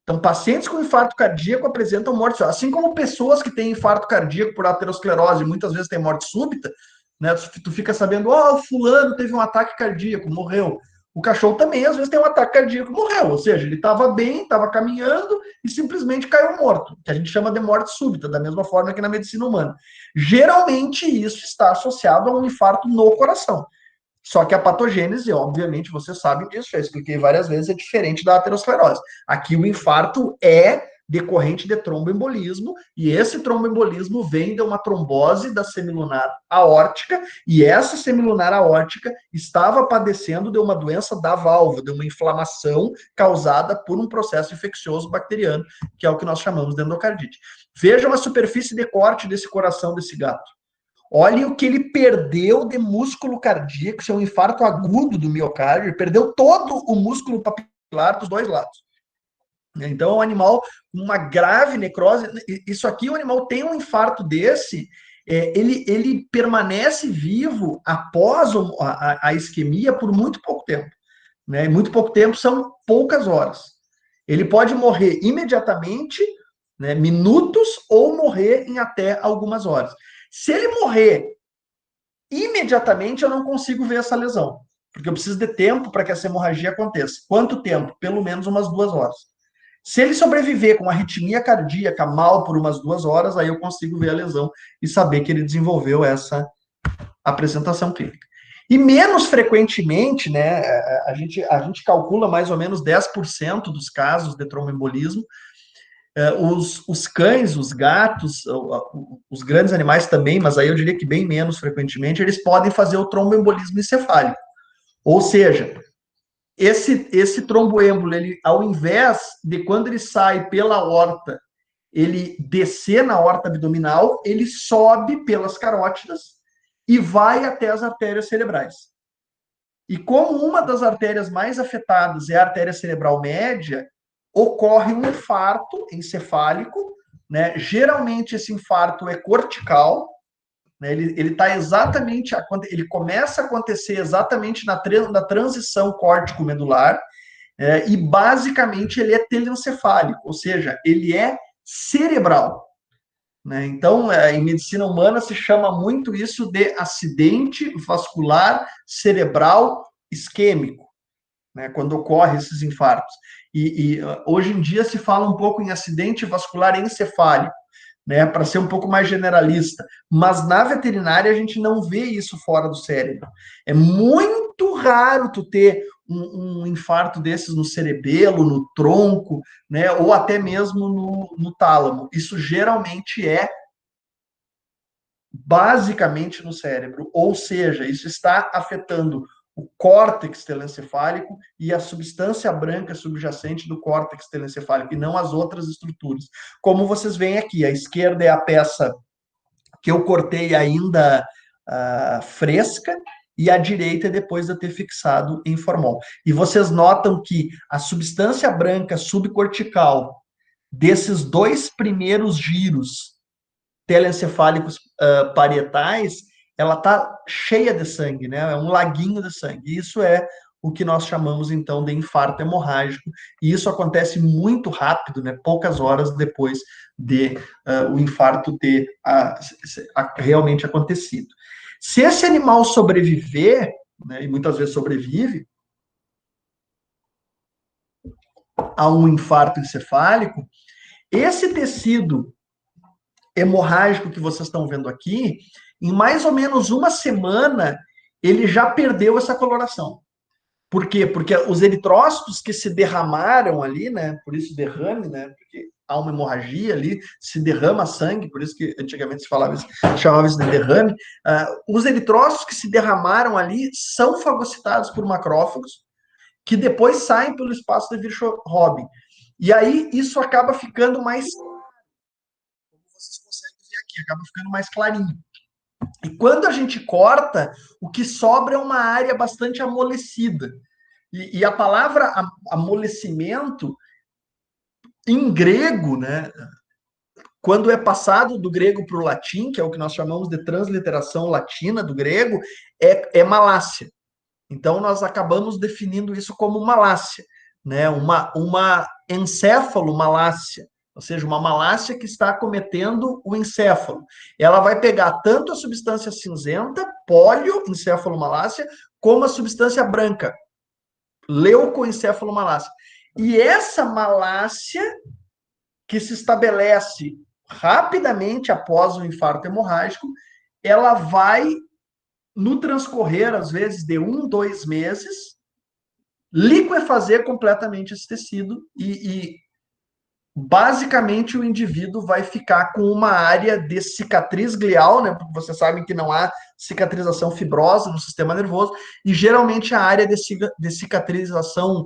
Então, pacientes com infarto cardíaco apresentam morte súbita. Assim como pessoas que têm infarto cardíaco por aterosclerose muitas vezes têm morte súbita, né? Tu fica sabendo, o fulano teve um ataque cardíaco, morreu. O cachorro também, às vezes, tem um ataque cardíaco, morreu. Ou seja, ele estava bem, estava caminhando e simplesmente caiu morto, que a gente chama de morte súbita, da mesma forma que na medicina humana. Geralmente, isso está associado a um infarto no coração. Só que a patogênese, obviamente, você sabe disso, já expliquei várias vezes, é diferente da aterosclerose. Aqui o infarto é decorrente de tromboembolismo, e esse tromboembolismo vem de uma trombose da semilunar aórtica, e essa semilunar aórtica estava padecendo de uma doença da válvula, de uma inflamação causada por um processo infeccioso bacteriano, que é o que nós chamamos de endocardite. Vejam a superfície de corte desse coração desse gato. Olhem o que ele perdeu de músculo cardíaco, isso é um infarto agudo do miocárdio, ele perdeu todo o músculo papilar dos dois lados. Então, é um animal com uma grave necrose. Isso aqui, o animal tem um infarto desse, ele permanece vivo após a isquemia por muito pouco tempo. Né? Muito pouco tempo são poucas horas. Ele pode morrer imediatamente, né, minutos, ou morrer em até algumas horas. Se ele morrer imediatamente, eu não consigo ver essa lesão, porque eu preciso de tempo para que essa hemorragia aconteça. Quanto tempo? Pelo menos umas 2 horas. Se ele sobreviver com uma arritmia cardíaca mal por umas 2 horas, aí eu consigo ver a lesão e saber que ele desenvolveu essa apresentação clínica. E menos frequentemente, né, a gente calcula mais ou menos 10% dos casos de tromboembolismo. Os cães, os gatos, os grandes animais também, mas aí eu diria que bem menos frequentemente, eles podem fazer o tromboembolismo encefálico. Ou seja, esse tromboêmbolo, ele, ao invés de quando ele sai pela aorta, ele descer na aorta abdominal, ele sobe pelas carótidas e vai até as artérias cerebrais. E como uma das artérias mais afetadas é a artéria cerebral média, ocorre um infarto encefálico, né? Geralmente esse infarto é cortical, né? Ele tá exatamente, ele começa a acontecer exatamente na transição córtico-medular, e basicamente ele é telencefálico, ou seja, ele é cerebral. Né? Então, em medicina humana se chama muito isso de acidente vascular cerebral isquêmico, né? Quando ocorre esses infartos. E hoje em dia se fala um pouco em acidente vascular encefálico, né, para ser um pouco mais generalista, mas na veterinária a gente não vê isso fora do cérebro. É muito raro tu ter um infarto desses no cerebelo, no tronco, né, ou até mesmo no tálamo. Isso geralmente é basicamente no cérebro, ou seja, isso está afetando o córtex telencefálico e a substância branca subjacente do córtex telencefálico, e não as outras estruturas. Como vocês veem aqui, a esquerda é a peça que eu cortei ainda fresca, e a direita é depois de ter fixado em formol. E vocês notam que a substância branca subcortical desses 2 primeiros giros telencefálicos parietais, ela está cheia de sangue, né? É um laguinho de sangue. Isso é o que nós chamamos, então, de infarto hemorrágico, e isso acontece muito rápido, né? Poucas horas depois de o infarto ter realmente acontecido. Se esse animal sobreviver, né, e muitas vezes sobrevive, a um infarto encefálico, esse tecido hemorrágico que vocês estão vendo aqui, em mais ou menos uma semana, ele já perdeu essa coloração. Por quê? Porque os eritrócitos que se derramaram ali, né? Por isso derrame, né? Porque há uma hemorragia ali, se derrama sangue, por isso que antigamente se falava isso, chamava isso de derrame. Os eritrócitos que se derramaram ali são fagocitados por macrófagos, que depois saem pelo espaço de Virchow-Robin. E aí isso acaba ficando mais, como vocês conseguem ver aqui, acaba ficando mais clarinho. E quando a gente corta, o que sobra é uma área bastante amolecida. E a palavra amolecimento, em grego, né, quando é passado do grego para o latim, que é o que nós chamamos de transliteração latina do grego, é malácia. Então, nós acabamos definindo isso como malácia, né? Uma encéfalomalácia, ou seja, uma malácia que está acometendo o encéfalo. Ela vai pegar tanto a substância cinzenta, polioencefalomalácia, como a substância branca, leucoencefalomalácia. E essa malácia, que se estabelece rapidamente após o infarto hemorrágico, ela vai, no transcorrer, às vezes, de 1, 2 meses, liquefazer completamente esse tecido e basicamente o indivíduo vai ficar com uma área de cicatriz glial, né? Porque vocês sabem que não há cicatrização fibrosa no sistema nervoso, e geralmente a área de cicatrização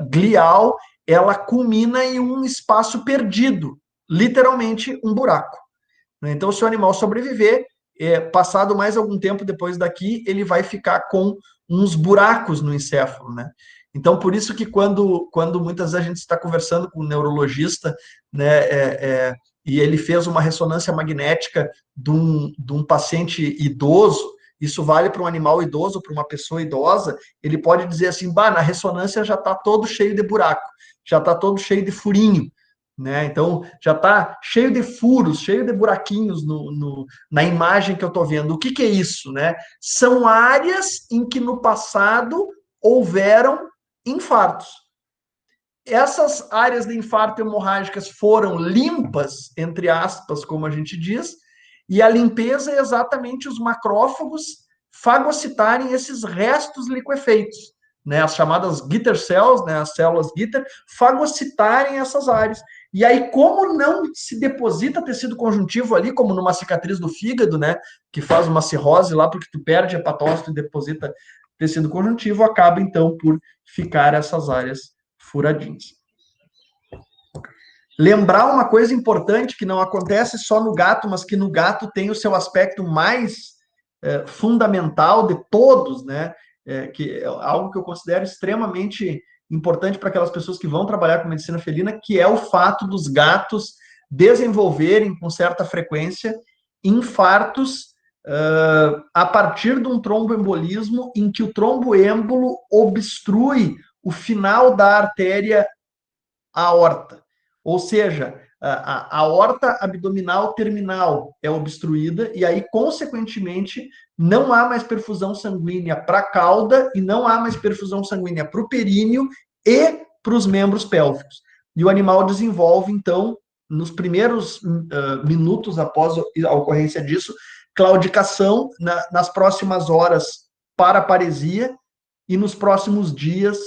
glial, ela culmina em um espaço perdido, literalmente um buraco. Então, se o animal sobreviver, passado mais algum tempo depois daqui, ele vai ficar com uns buracos no encéfalo, né? Então, por isso que quando muitas vezes a gente está conversando com um neurologista, né, e ele fez uma ressonância magnética de um paciente idoso, isso vale para um animal idoso, para uma pessoa idosa, ele pode dizer assim, na ressonância já está todo cheio de buraco, já está todo cheio de furinho, né? Então, já está cheio de furos, cheio de buraquinhos na imagem que eu estou vendo. O que é isso, né? São áreas em que no passado houveram infartos. Essas áreas de infarto hemorrágicas foram limpas, entre aspas, como a gente diz, e a limpeza é exatamente os macrófagos fagocitarem esses restos liquefeitos, né, as chamadas Gitter cells, né, as células Gitter, fagocitarem essas áreas. E aí, como não se deposita tecido conjuntivo ali, como numa cicatriz do fígado, né, que faz uma cirrose lá, porque tu perde hepatócito e deposita tecido conjuntivo, acaba, então, por ficar essas áreas furadinhas. Lembrar uma coisa importante, que não acontece só no gato, mas que no gato tem o seu aspecto mais fundamental de todos, né, que é algo que eu considero extremamente importante para aquelas pessoas que vão trabalhar com medicina felina, que é o fato dos gatos desenvolverem com certa frequência infartos a partir de um tromboembolismo em que o tromboêmbolo obstrui o final da artéria aorta. Ou seja, a aorta abdominal terminal é obstruída e aí, consequentemente, não há mais perfusão sanguínea para a cauda e não há mais perfusão sanguínea para o períneo e para os membros pélvicos. E o animal desenvolve, então, nos primeiros minutos após a ocorrência disso, claudicação, nas próximas horas, paraparesia e nos próximos dias,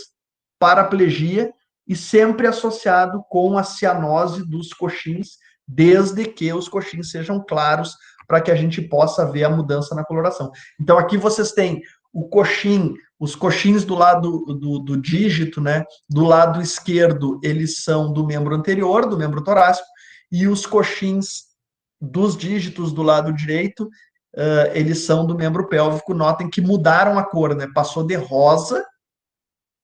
paraplegia, e sempre associado com a cianose dos coxins, desde que os coxins sejam claros para que a gente possa ver a mudança na coloração. Então, aqui vocês têm o coxim, os coxins do lado do dígito, né? Do lado esquerdo, eles são do membro anterior, do membro torácico, e os coxins dos dígitos do lado direito, eles são do membro pélvico. Notem que mudaram a cor, né? Passou de rosa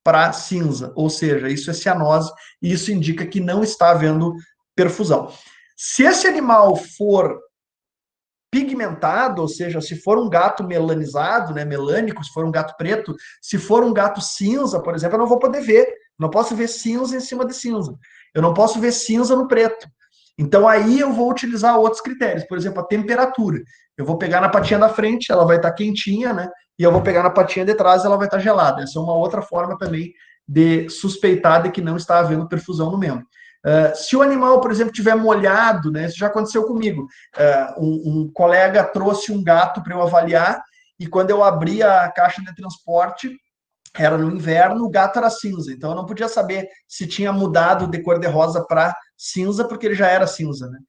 para cinza, ou seja, isso é cianose, e isso indica que não está havendo perfusão. Se esse animal for pigmentado, ou seja, se for um gato melanizado, né, melânico, se for um gato preto, se for um gato cinza, por exemplo, eu não vou poder ver, não posso ver cinza em cima de cinza, eu não posso ver cinza no preto. Então aí eu vou utilizar outros critérios, por exemplo, a temperatura. Eu vou pegar na patinha da frente, ela vai estar quentinha, né? E eu vou pegar na patinha de trás, ela vai estar gelada. Essa é uma outra forma também de suspeitar de que não está havendo perfusão no membro. Se o animal, por exemplo, estiver molhado, né? Isso já aconteceu comigo. Um colega trouxe um gato para eu avaliar, e quando eu abri a caixa de transporte, era no inverno, o gato era cinza, então eu não podia saber se tinha mudado de cor de rosa para cinza, porque ele já era cinza, né?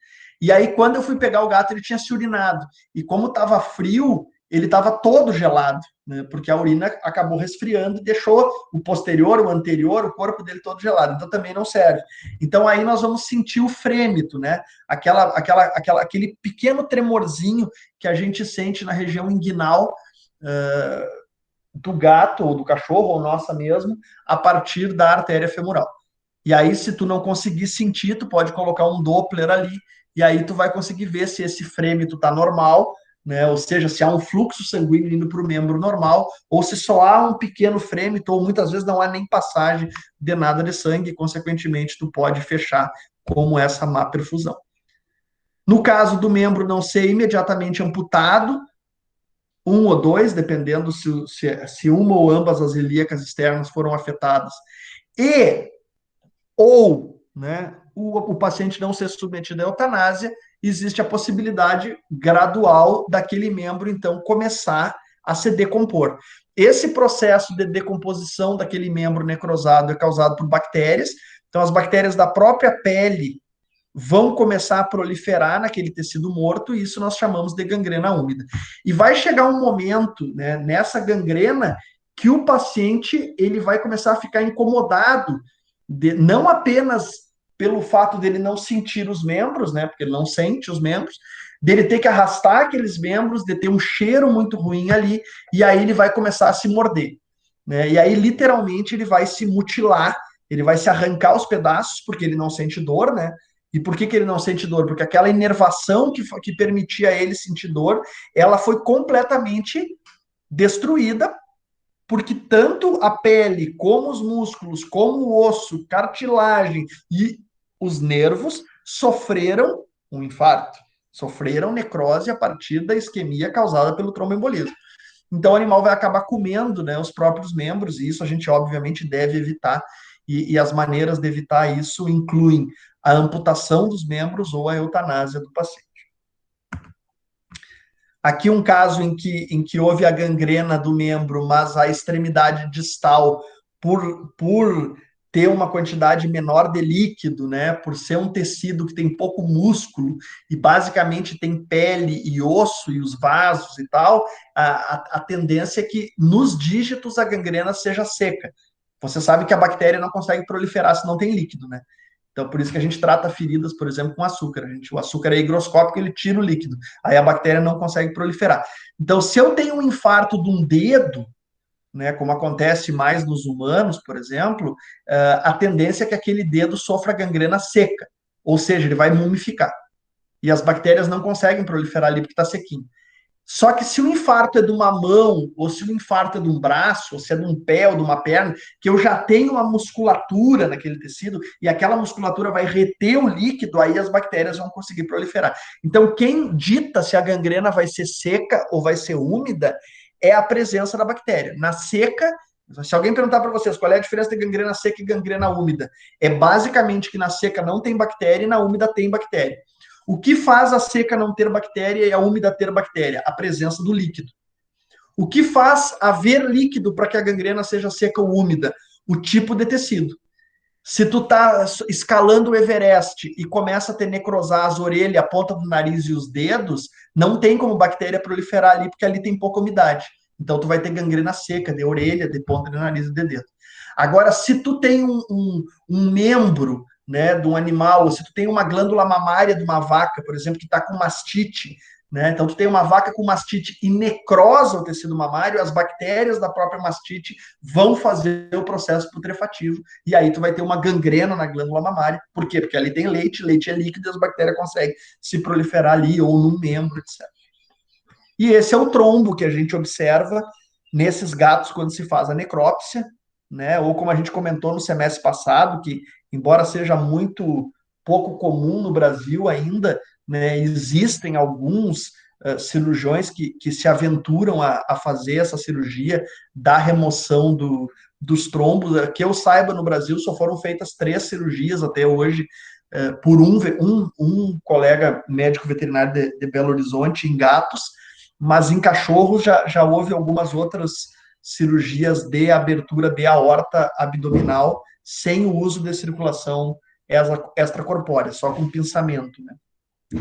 E aí, quando eu fui pegar o gato, ele tinha se urinado, e como estava frio, ele estava todo gelado, né? Porque a urina acabou resfriando e deixou o posterior, o anterior, o corpo dele todo gelado, então também não serve. Então aí nós vamos sentir o frêmito, né? Aquele pequeno tremorzinho que a gente sente na região inguinal, do gato ou do cachorro, ou nossa mesmo, a partir da artéria femoral. E aí, se tu não conseguir sentir, tu pode colocar um Doppler ali, e aí tu vai conseguir ver se esse frêmito tá normal, né? Ou seja, se há um fluxo sanguíneo indo para o membro normal, ou se só há um pequeno frêmito, ou muitas vezes não há nem passagem de nada de sangue, e consequentemente tu pode fechar como essa má perfusão. No caso do membro não ser imediatamente amputado, um ou dois, dependendo se uma ou ambas as ilíacas externas foram afetadas, ou, né, o paciente não ser submetido à eutanásia, existe a possibilidade gradual daquele membro, então, começar a se decompor. Esse processo de decomposição daquele membro necrosado é causado por bactérias, então as bactérias da própria pele vão começar a proliferar naquele tecido morto, e isso nós chamamos de gangrena úmida. E vai chegar um momento, né, nessa gangrena, que o paciente ele vai começar a ficar incomodado, não apenas pelo fato dele não sentir os membros, né, porque ele não sente os membros, dele ter que arrastar aqueles membros, de ter um cheiro muito ruim ali, e aí ele vai começar a se morder, né, e aí literalmente ele vai se mutilar, ele vai se arrancar os pedaços, porque ele não sente dor, né. E por que ele não sente dor? Porque aquela inervação que permitia a ele sentir dor, ela foi completamente destruída, porque tanto a pele, como os músculos, como o osso, cartilagem e os nervos sofreram um infarto, sofreram necrose a partir da isquemia causada pelo tromboembolismo. Então o animal vai acabar comendo, né, os próprios membros, e isso a gente obviamente deve evitar, e as maneiras de evitar isso incluem a amputação dos membros ou a eutanásia do paciente. Aqui um caso em que houve a gangrena do membro, mas a extremidade distal, por ter uma quantidade menor de líquido, né, por ser um tecido que tem pouco músculo e basicamente tem pele e osso e os vasos e tal, a tendência é que nos dígitos a gangrena seja seca. Você sabe que a bactéria não consegue proliferar se não tem líquido, né? Então, por isso que a gente trata feridas, por exemplo, com açúcar. O açúcar é higroscópico, ele tira o líquido. Aí a bactéria não consegue proliferar. Então, se eu tenho um infarto de um dedo, né, como acontece mais nos humanos, por exemplo, a tendência é que aquele dedo sofra gangrena seca. Ou seja, ele vai mumificar. E as bactérias não conseguem proliferar ali porque está sequinho. Só que se o infarto é de uma mão, ou se o infarto é de um braço, ou se é de um pé ou de uma perna, que eu já tenho uma musculatura naquele tecido, e aquela musculatura vai reter o líquido, aí as bactérias vão conseguir proliferar. Então, quem dita se a gangrena vai ser seca ou vai ser úmida é a presença da bactéria. Na seca, se alguém perguntar para vocês qual é a diferença de gangrena seca e gangrena úmida, é basicamente que na seca não tem bactéria e na úmida tem bactéria. O que faz a seca não ter bactéria e a úmida ter bactéria? A presença do líquido. O que faz haver líquido para que a gangrena seja seca ou úmida? O tipo de tecido. Se tu tá escalando o Everest e começa a ter necrosar as orelhas, a ponta do nariz e os dedos, não tem como bactéria proliferar ali, porque ali tem pouca umidade. Então, tu vai ter gangrena seca de orelha, de ponta de nariz e de dedo. Agora, se tu tem um membro, né, de um animal, ou se tu tem uma glândula mamária de uma vaca, por exemplo, que está com mastite, né, então tu tem uma vaca com mastite e necrosa o tecido mamário, as bactérias da própria mastite vão fazer o processo putrefativo, e aí tu vai ter uma gangrena na glândula mamária. Por quê? Porque ali tem leite, leite é líquido, e as bactérias conseguem se proliferar ali, ou num membro, etc. E esse é o trombo que a gente observa nesses gatos quando se faz a necrópsia, né? Ou como a gente comentou no semestre passado, que embora seja muito pouco comum no Brasil ainda, né, existem alguns cirurgiões que se aventuram a fazer essa cirurgia da remoção dos trombos. Que eu saiba, no Brasil só foram feitas 3 cirurgias até hoje, por um colega médico veterinário de Belo Horizonte em gatos, mas em cachorros já houve algumas outras cirurgias de abertura de aorta abdominal sem o uso de circulação extracorpórea, só com pinçamento, né?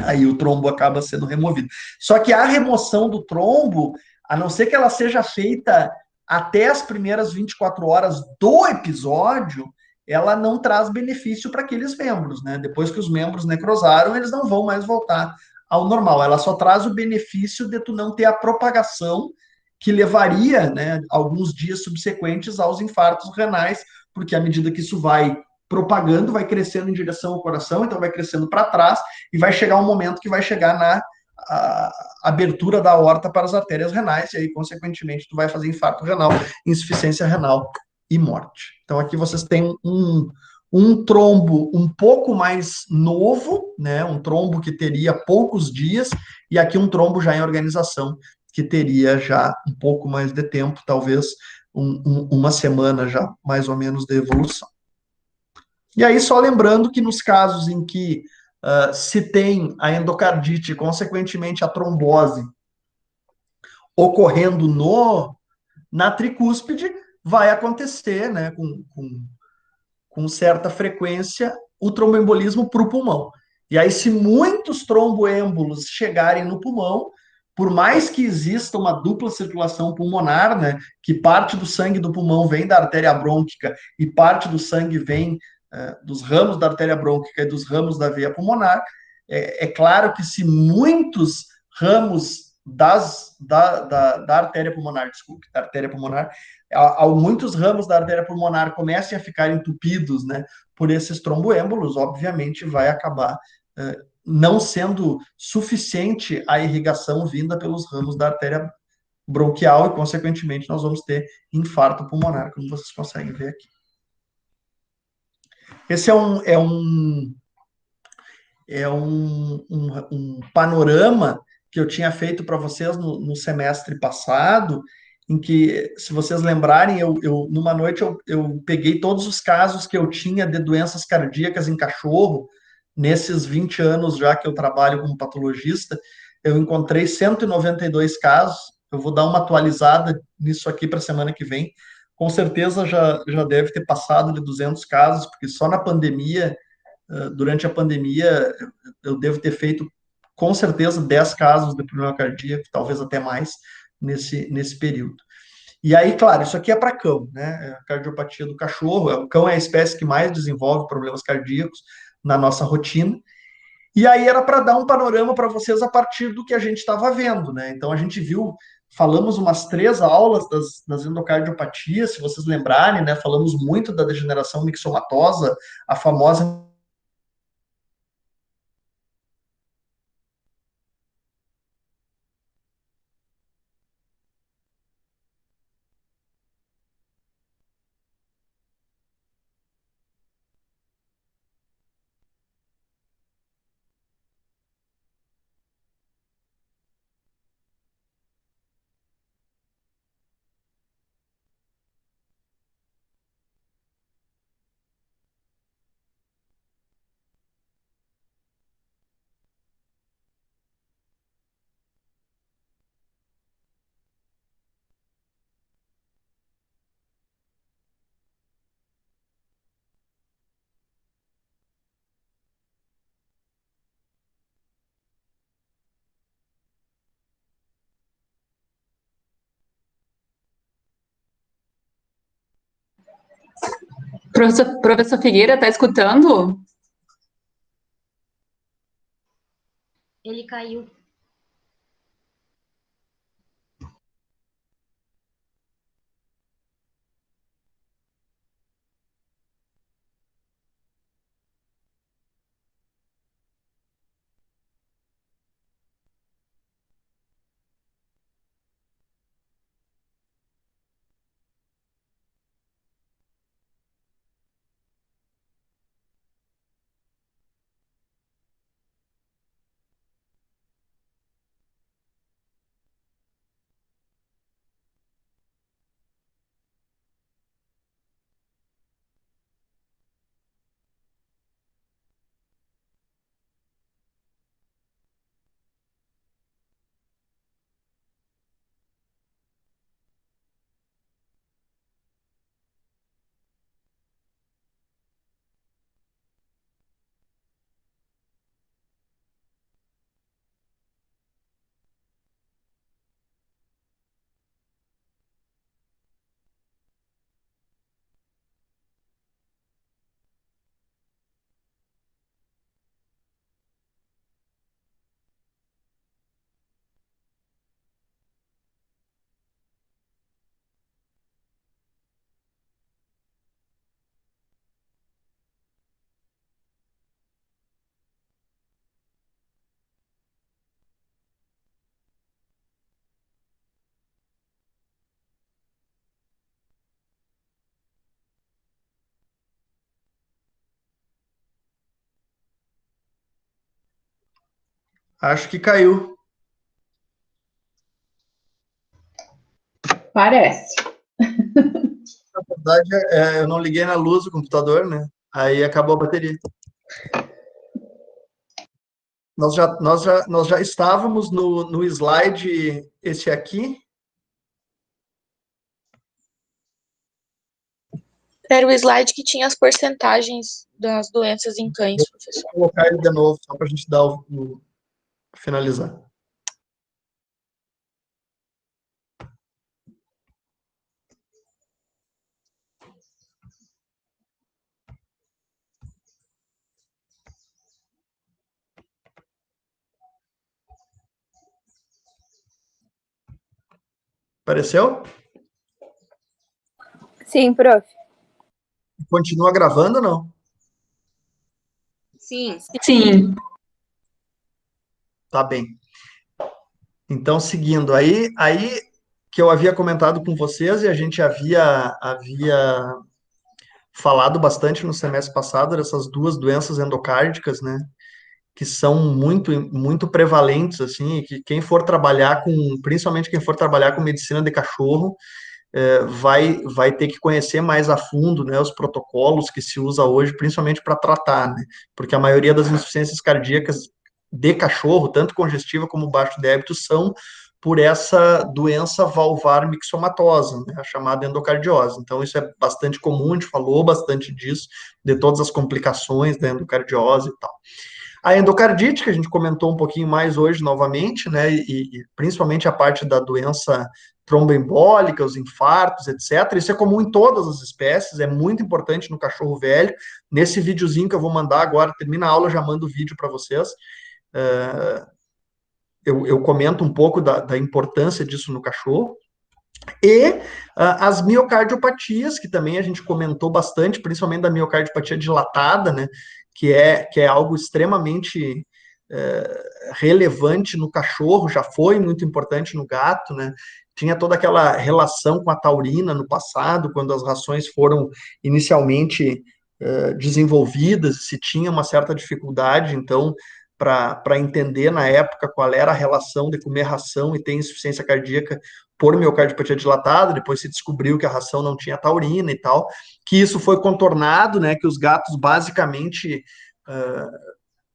Aí o trombo acaba sendo removido. Só que a remoção do trombo, a não ser que ela seja feita até as primeiras 24 horas do episódio, ela não traz benefício para aqueles membros, né? Depois que os membros necrosaram, eles não vão mais voltar ao normal. Ela só traz o benefício de tu não ter a propagação que levaria, né, alguns dias subsequentes aos infartos renais, porque à medida que isso vai propagando, vai crescendo em direção ao coração, então vai crescendo para trás e vai chegar um momento que vai chegar na abertura da aorta para as artérias renais, e aí, consequentemente, tu vai fazer infarto renal, insuficiência renal e morte. Então, aqui vocês têm um trombo um pouco mais novo, né? Um trombo que teria poucos dias, e aqui um trombo já em organização, que teria já um pouco mais de tempo, talvez uma semana já, mais ou menos, de evolução. E aí, só lembrando que nos casos em que se tem a endocardite, consequentemente a trombose, ocorrendo na tricúspide, vai acontecer, né, com certa frequência, o tromboembolismo para o pulmão. E aí, se muitos tromboêmbolos chegarem no pulmão, por mais que exista uma dupla circulação pulmonar, né, que parte do sangue do pulmão vem da artéria brônquica e parte do sangue vem dos ramos da artéria brônquica e dos ramos da veia pulmonar, é claro que se muitos ramos da artéria pulmonar, desculpe, da artéria pulmonar, muitos ramos da artéria pulmonar comecem a ficar entupidos, né, por esses tromboêmbolos, obviamente vai acabar não sendo suficiente a irrigação vinda pelos ramos da artéria bronquial e, consequentemente, nós vamos ter infarto pulmonar, como vocês conseguem ver aqui. Esse é um panorama que eu tinha feito para vocês no semestre passado, em que, se vocês lembrarem, numa noite eu peguei todos os casos que eu tinha de doenças cardíacas em cachorro, nesses 20 anos já que eu trabalho como patologista, eu encontrei 192 casos. Eu vou dar uma atualizada nisso aqui para a semana que vem. Com certeza já deve ter passado de 200 casos, porque só na pandemia, durante a pandemia, eu devo ter feito, com certeza, 10 casos de problema cardíaco, talvez até mais, nesse período. E aí, claro, isso aqui é para cão, né? A cardiopatia do cachorro. O cão é a espécie que mais desenvolve problemas cardíacos na nossa rotina. E aí era para dar um panorama para vocês a partir do que a gente estava vendo, né? Então a gente viu, falamos umas 3 aulas das endocardiopatias, se vocês lembrarem, né? Falamos muito da degeneração mixomatosa, a famosa Professor Figueira, está escutando? Ele caiu. Acho que caiu. Parece. Na verdade, eu não liguei na luz do computador, né? Aí acabou a bateria. Nós já estávamos no slide esse aqui. Era o slide que tinha as porcentagens das doenças em cães, professor. Vou colocar ele de novo, só para a gente dar finalizar. Apareceu? Sim, prof. Continua gravando ou não? Sim. Sim. Tá bem. Então, seguindo, aí que eu havia comentado com vocês e a gente havia falado bastante no semestre passado dessas duas doenças endocárdicas, né? Que são muito prevalentes, assim, e que quem for trabalhar principalmente quem for trabalhar com medicina de cachorro, vai ter que conhecer mais a fundo, né, os protocolos que se usa hoje, principalmente para tratar, né? Porque a maioria das insuficiências cardíacas de cachorro, tanto congestiva como baixo débito, são por essa doença valvar mixomatosa, né, a chamada endocardiose. Então, isso é bastante comum, a gente falou bastante disso, de todas as complicações da endocardiose e tal. A endocardite, que a gente comentou um pouquinho mais hoje novamente, né, e principalmente a parte da doença tromboembólica, os infartos, etc. Isso é comum em todas as espécies, é muito importante no cachorro velho. Nesse videozinho que eu vou mandar agora, termina a aula, eu já mando o vídeo para vocês. Eu comento um pouco da importância disso no cachorro. E as miocardiopatias, que também a gente comentou bastante, principalmente da miocardiopatia dilatada, né, que é algo extremamente relevante no cachorro, já foi muito importante no gato, né? Tinha toda aquela relação com a taurina no passado, quando as rações foram inicialmente desenvolvidas, se tinha uma certa dificuldade, então, para entender na época qual era a relação de comer ração e ter insuficiência cardíaca por miocardiopatia dilatada, depois se descobriu que a ração não tinha taurina e tal, que isso foi contornado, né, que os gatos basicamente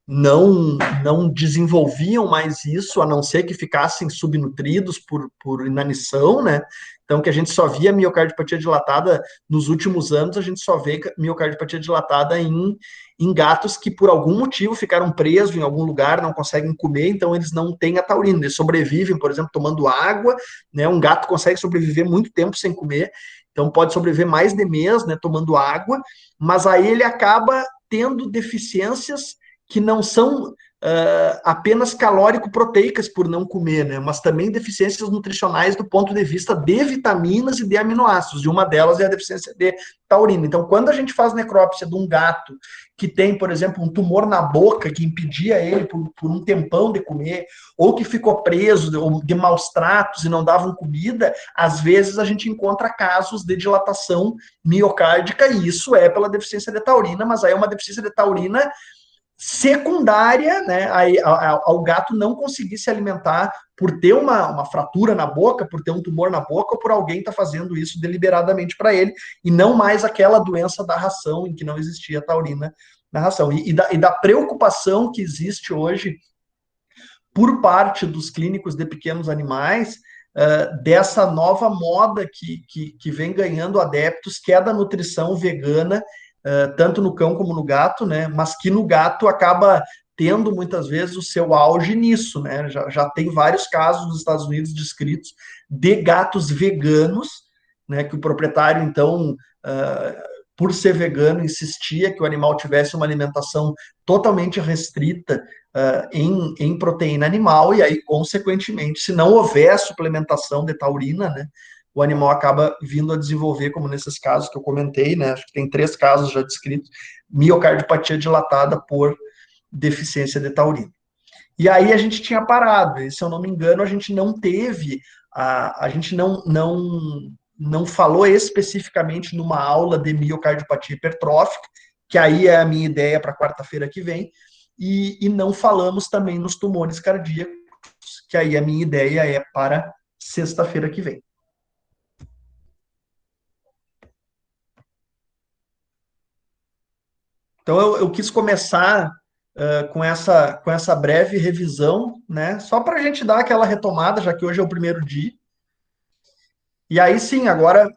não desenvolviam mais isso, a não ser que ficassem subnutridos por inanição, né? Então, que a gente só via miocardiopatia dilatada nos últimos anos, a gente só vê miocardiopatia dilatada em gatos que, por algum motivo, ficaram presos em algum lugar, não conseguem comer, então eles não têm a taurina. Eles sobrevivem, por exemplo, tomando água, né? Um gato consegue sobreviver muito tempo sem comer. então pode sobreviver mais de mês, né, tomando água, mas aí ele acaba tendo deficiências que não são apenas calórico-proteicas por não comer, né, mas também deficiências nutricionais do ponto de vista de vitaminas e de aminoácidos, e uma delas é a deficiência de taurina. Então, quando a gente faz necrópsia de um gato que tem, por exemplo, um tumor na boca que impedia ele por um tempão de comer, ou que ficou preso de maus tratos e não davam comida, às vezes a gente encontra casos de dilatação miocárdica, e isso é pela deficiência de taurina, mas aí é uma deficiência de taurina secundária, né, ao gato não conseguir se alimentar por ter uma fratura na boca, por ter um tumor na boca, ou por alguém estar fazendo isso deliberadamente para ele, e não mais aquela doença da ração, em que não existia taurina na ração. E da preocupação que existe hoje por parte dos clínicos de pequenos animais, dessa nova moda que vem ganhando adeptos, que é da nutrição vegana, tanto no cão como no gato, né? Mas que no gato acaba tendo muitas vezes o seu auge nisso, né? Já tem vários casos nos Estados Unidos descritos de gatos veganos, né? Que o proprietário, então, por ser vegano, insistia que o animal tivesse uma alimentação totalmente restrita em proteína animal, e aí, consequentemente, se não houver suplementação de taurina, né? O animal acaba vindo a desenvolver, como nesses casos que eu comentei, né? Acho que tem 3 casos já descritos, miocardiopatia dilatada por deficiência de taurina. E aí a gente tinha parado, e se eu não me engano, a gente não teve, a gente não falou especificamente numa aula de miocardiopatia hipertrófica, que aí é a minha ideia para quarta-feira que vem, e não falamos também nos tumores cardíacos, que aí a minha ideia é para sexta-feira que vem. Então, eu quis começar com essa breve revisão, né? Só para a gente dar aquela retomada, já que hoje é o primeiro dia. E aí, sim, agora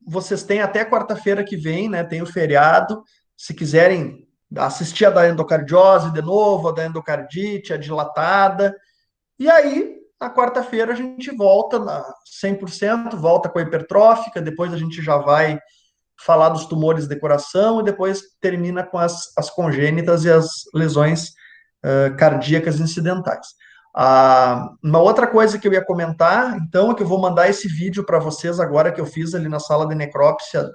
vocês têm até quarta-feira que vem, né? Tem o feriado. Se quiserem assistir a da endocardiose de novo, a da endocardite, a dilatada. E aí, na quarta-feira, a gente volta na 100%, volta com a hipertrófica, depois a gente já vai falar dos tumores de coração e depois termina com as congênitas e as lesões cardíacas incidentais. Uma outra coisa que eu ia comentar, então, é que eu vou mandar esse vídeo para vocês agora que eu fiz ali na sala de necrópsia,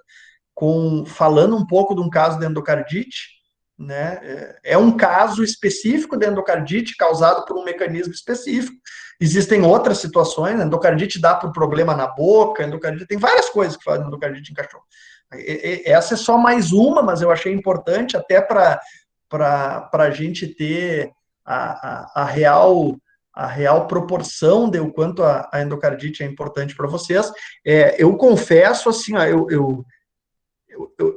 falando um pouco de um caso de endocardite, né? É um caso específico de endocardite causado por um mecanismo específico. Existem outras situações, a endocardite dá por problema na boca, endocardite tem várias coisas que fazem endocardite em cachorro. Essa é só mais uma, mas eu achei importante até para a gente ter a real proporção de o quanto a endocardite é importante para vocês. Eu confesso, assim, ó,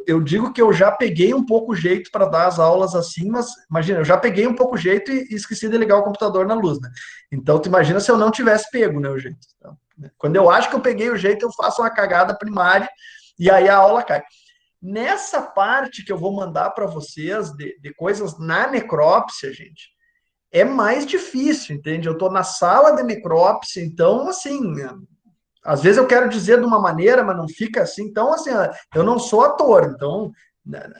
eu digo que eu já peguei um pouco o jeito para dar as aulas assim, mas imagina, eu já peguei um pouco o jeito e esqueci de ligar o computador na luz, né? Então, tu imagina se eu não tivesse pego, né, o jeito. Então, né? Quando eu acho que eu peguei o jeito, eu faço uma cagada primária e aí a aula cai. Nessa parte que eu vou mandar para vocês de coisas na necrópsia, gente, é mais difícil, entende? Eu estou na sala de necrópsia, então, assim, às vezes eu quero dizer de uma maneira, mas não fica assim. Então, assim, eu não sou ator, então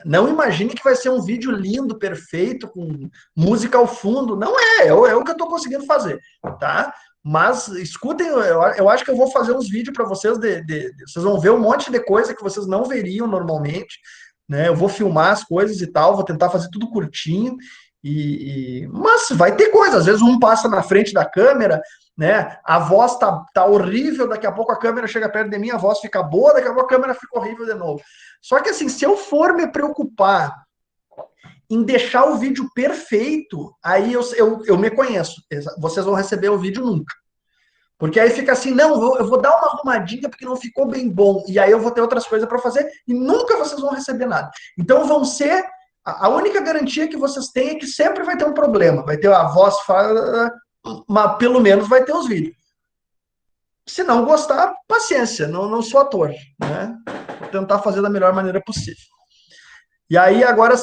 não imagine que vai ser um vídeo lindo, perfeito, com música ao fundo. Não é o que eu estou conseguindo fazer, tá? Mas escutem, eu acho que eu vou fazer uns vídeos para vocês, vocês vão ver um monte de coisa que vocês não veriam normalmente, né? Eu vou filmar as coisas e tal, vou tentar fazer tudo curtinho, mas vai ter coisa, às vezes um passa na frente da câmera, né? A voz tá horrível, daqui a pouco a câmera chega perto de mim, a voz fica boa, daqui a pouco a câmera fica horrível de novo. Só que assim, se eu for me preocupar em deixar o vídeo perfeito, aí eu me conheço. Vocês vão receber o vídeo nunca. Porque aí fica assim, não, eu vou dar uma arrumadinha porque não ficou bem bom. E aí eu vou ter outras coisas para fazer e nunca vocês vão receber nada. Então vão ser... A única garantia que vocês têm é que sempre vai ter um problema. Vai ter a voz, mas pelo menos vai ter os vídeos. Se não gostar, paciência, não sou ator, né? Vou tentar fazer da melhor maneira possível. E aí, agora,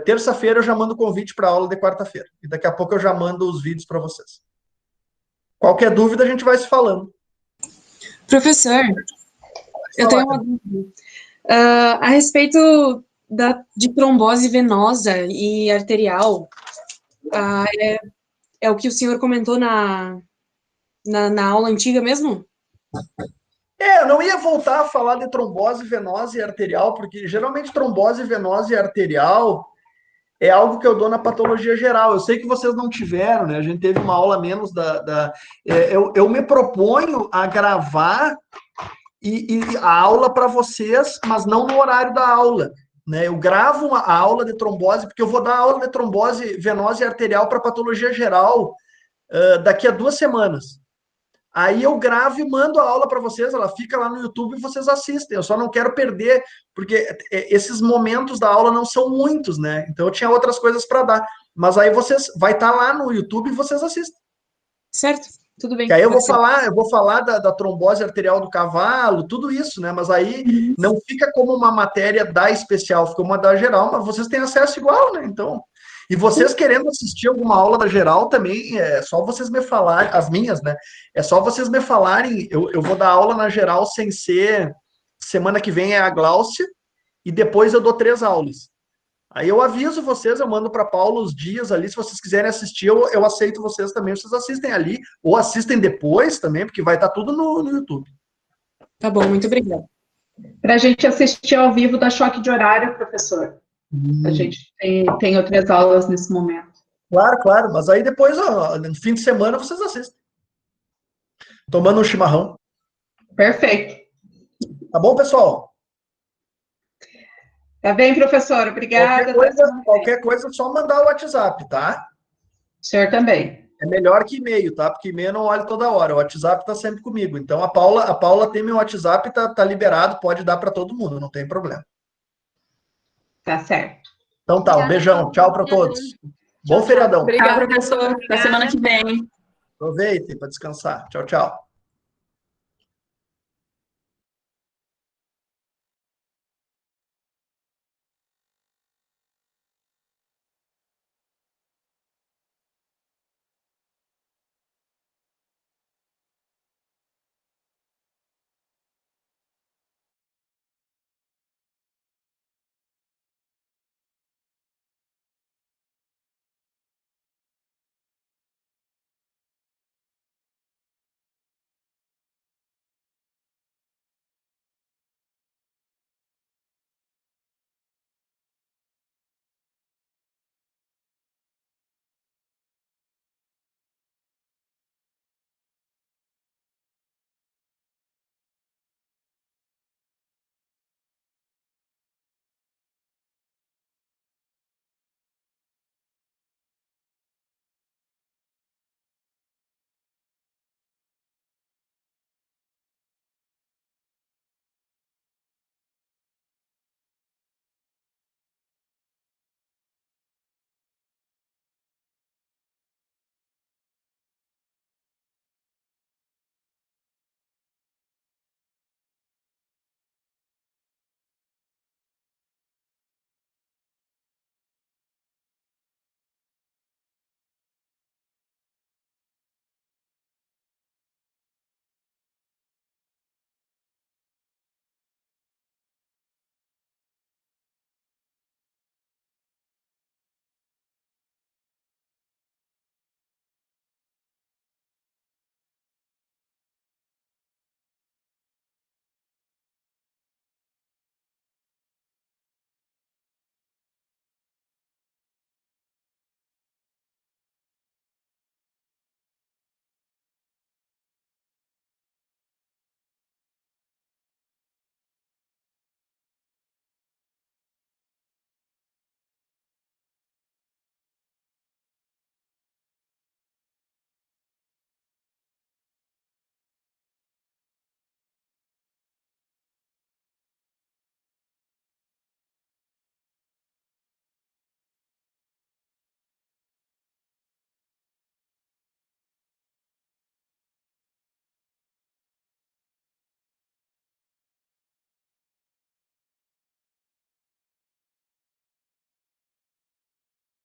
terça-feira eu já mando o convite para a aula de quarta-feira. E daqui a pouco eu já mando os vídeos para vocês. Qualquer dúvida, a gente vai se falando. Professor, Eu tenho uma dúvida. A respeito de trombose venosa e arterial, é o que o senhor comentou na aula antiga mesmo? Eu não ia voltar a falar de trombose venosa e arterial, porque geralmente trombose venosa e arterial é algo que eu dou na patologia geral. Eu sei que vocês não tiveram, né? A gente teve uma aula menos eu me proponho a gravar e a aula para vocês, mas não no horário da aula, né? Eu gravo a aula de trombose, porque eu vou dar aula de trombose venosa e arterial para patologia geral daqui a 2 semanas. Aí eu gravo e mando a aula para vocês, ela fica lá no YouTube e vocês assistem. Eu só não quero perder, porque esses momentos da aula não são muitos, né? Então eu tinha outras coisas para dar. Mas aí vai estar lá no YouTube e vocês assistem. Certo, tudo bem. Que aí eu vou falar da trombose arterial do cavalo, tudo isso, né? Mas aí não fica como uma matéria da especial, fica uma da geral, mas vocês têm acesso igual, né? Então, e vocês querendo assistir alguma aula da geral também, é só vocês me falarem, as minhas, né? É só vocês me falarem, eu vou dar aula na geral sem ser, semana que vem é a Gláucia, e depois eu dou 3 aulas. Aí eu aviso vocês, eu mando para Paulo os dias ali, se vocês quiserem assistir, eu aceito vocês também, vocês assistem ali, ou assistem depois também, porque vai estar tudo no YouTube. Tá bom, muito obrigada. Para a gente assistir ao vivo dá choque de horário, professor. A gente tem outras aulas nesse momento. Claro, mas aí depois, no fim de semana, vocês assistem. Tomando um chimarrão. Perfeito. Tá bom, pessoal? Tá bem, professor? Obrigada. Qualquer coisa é só mandar o WhatsApp, tá? O senhor também. É melhor que e-mail, tá? Porque e-mail eu não olho toda hora. O WhatsApp tá sempre comigo. Então, a Paula tem meu WhatsApp, tá liberado, pode dar para todo mundo, não tem problema. Tá certo. Então tá, um beijão. Tchau para todos. Bom feriadão. Obrigada, professor. Até semana que vem. Aproveitem para descansar. Tchau, tchau.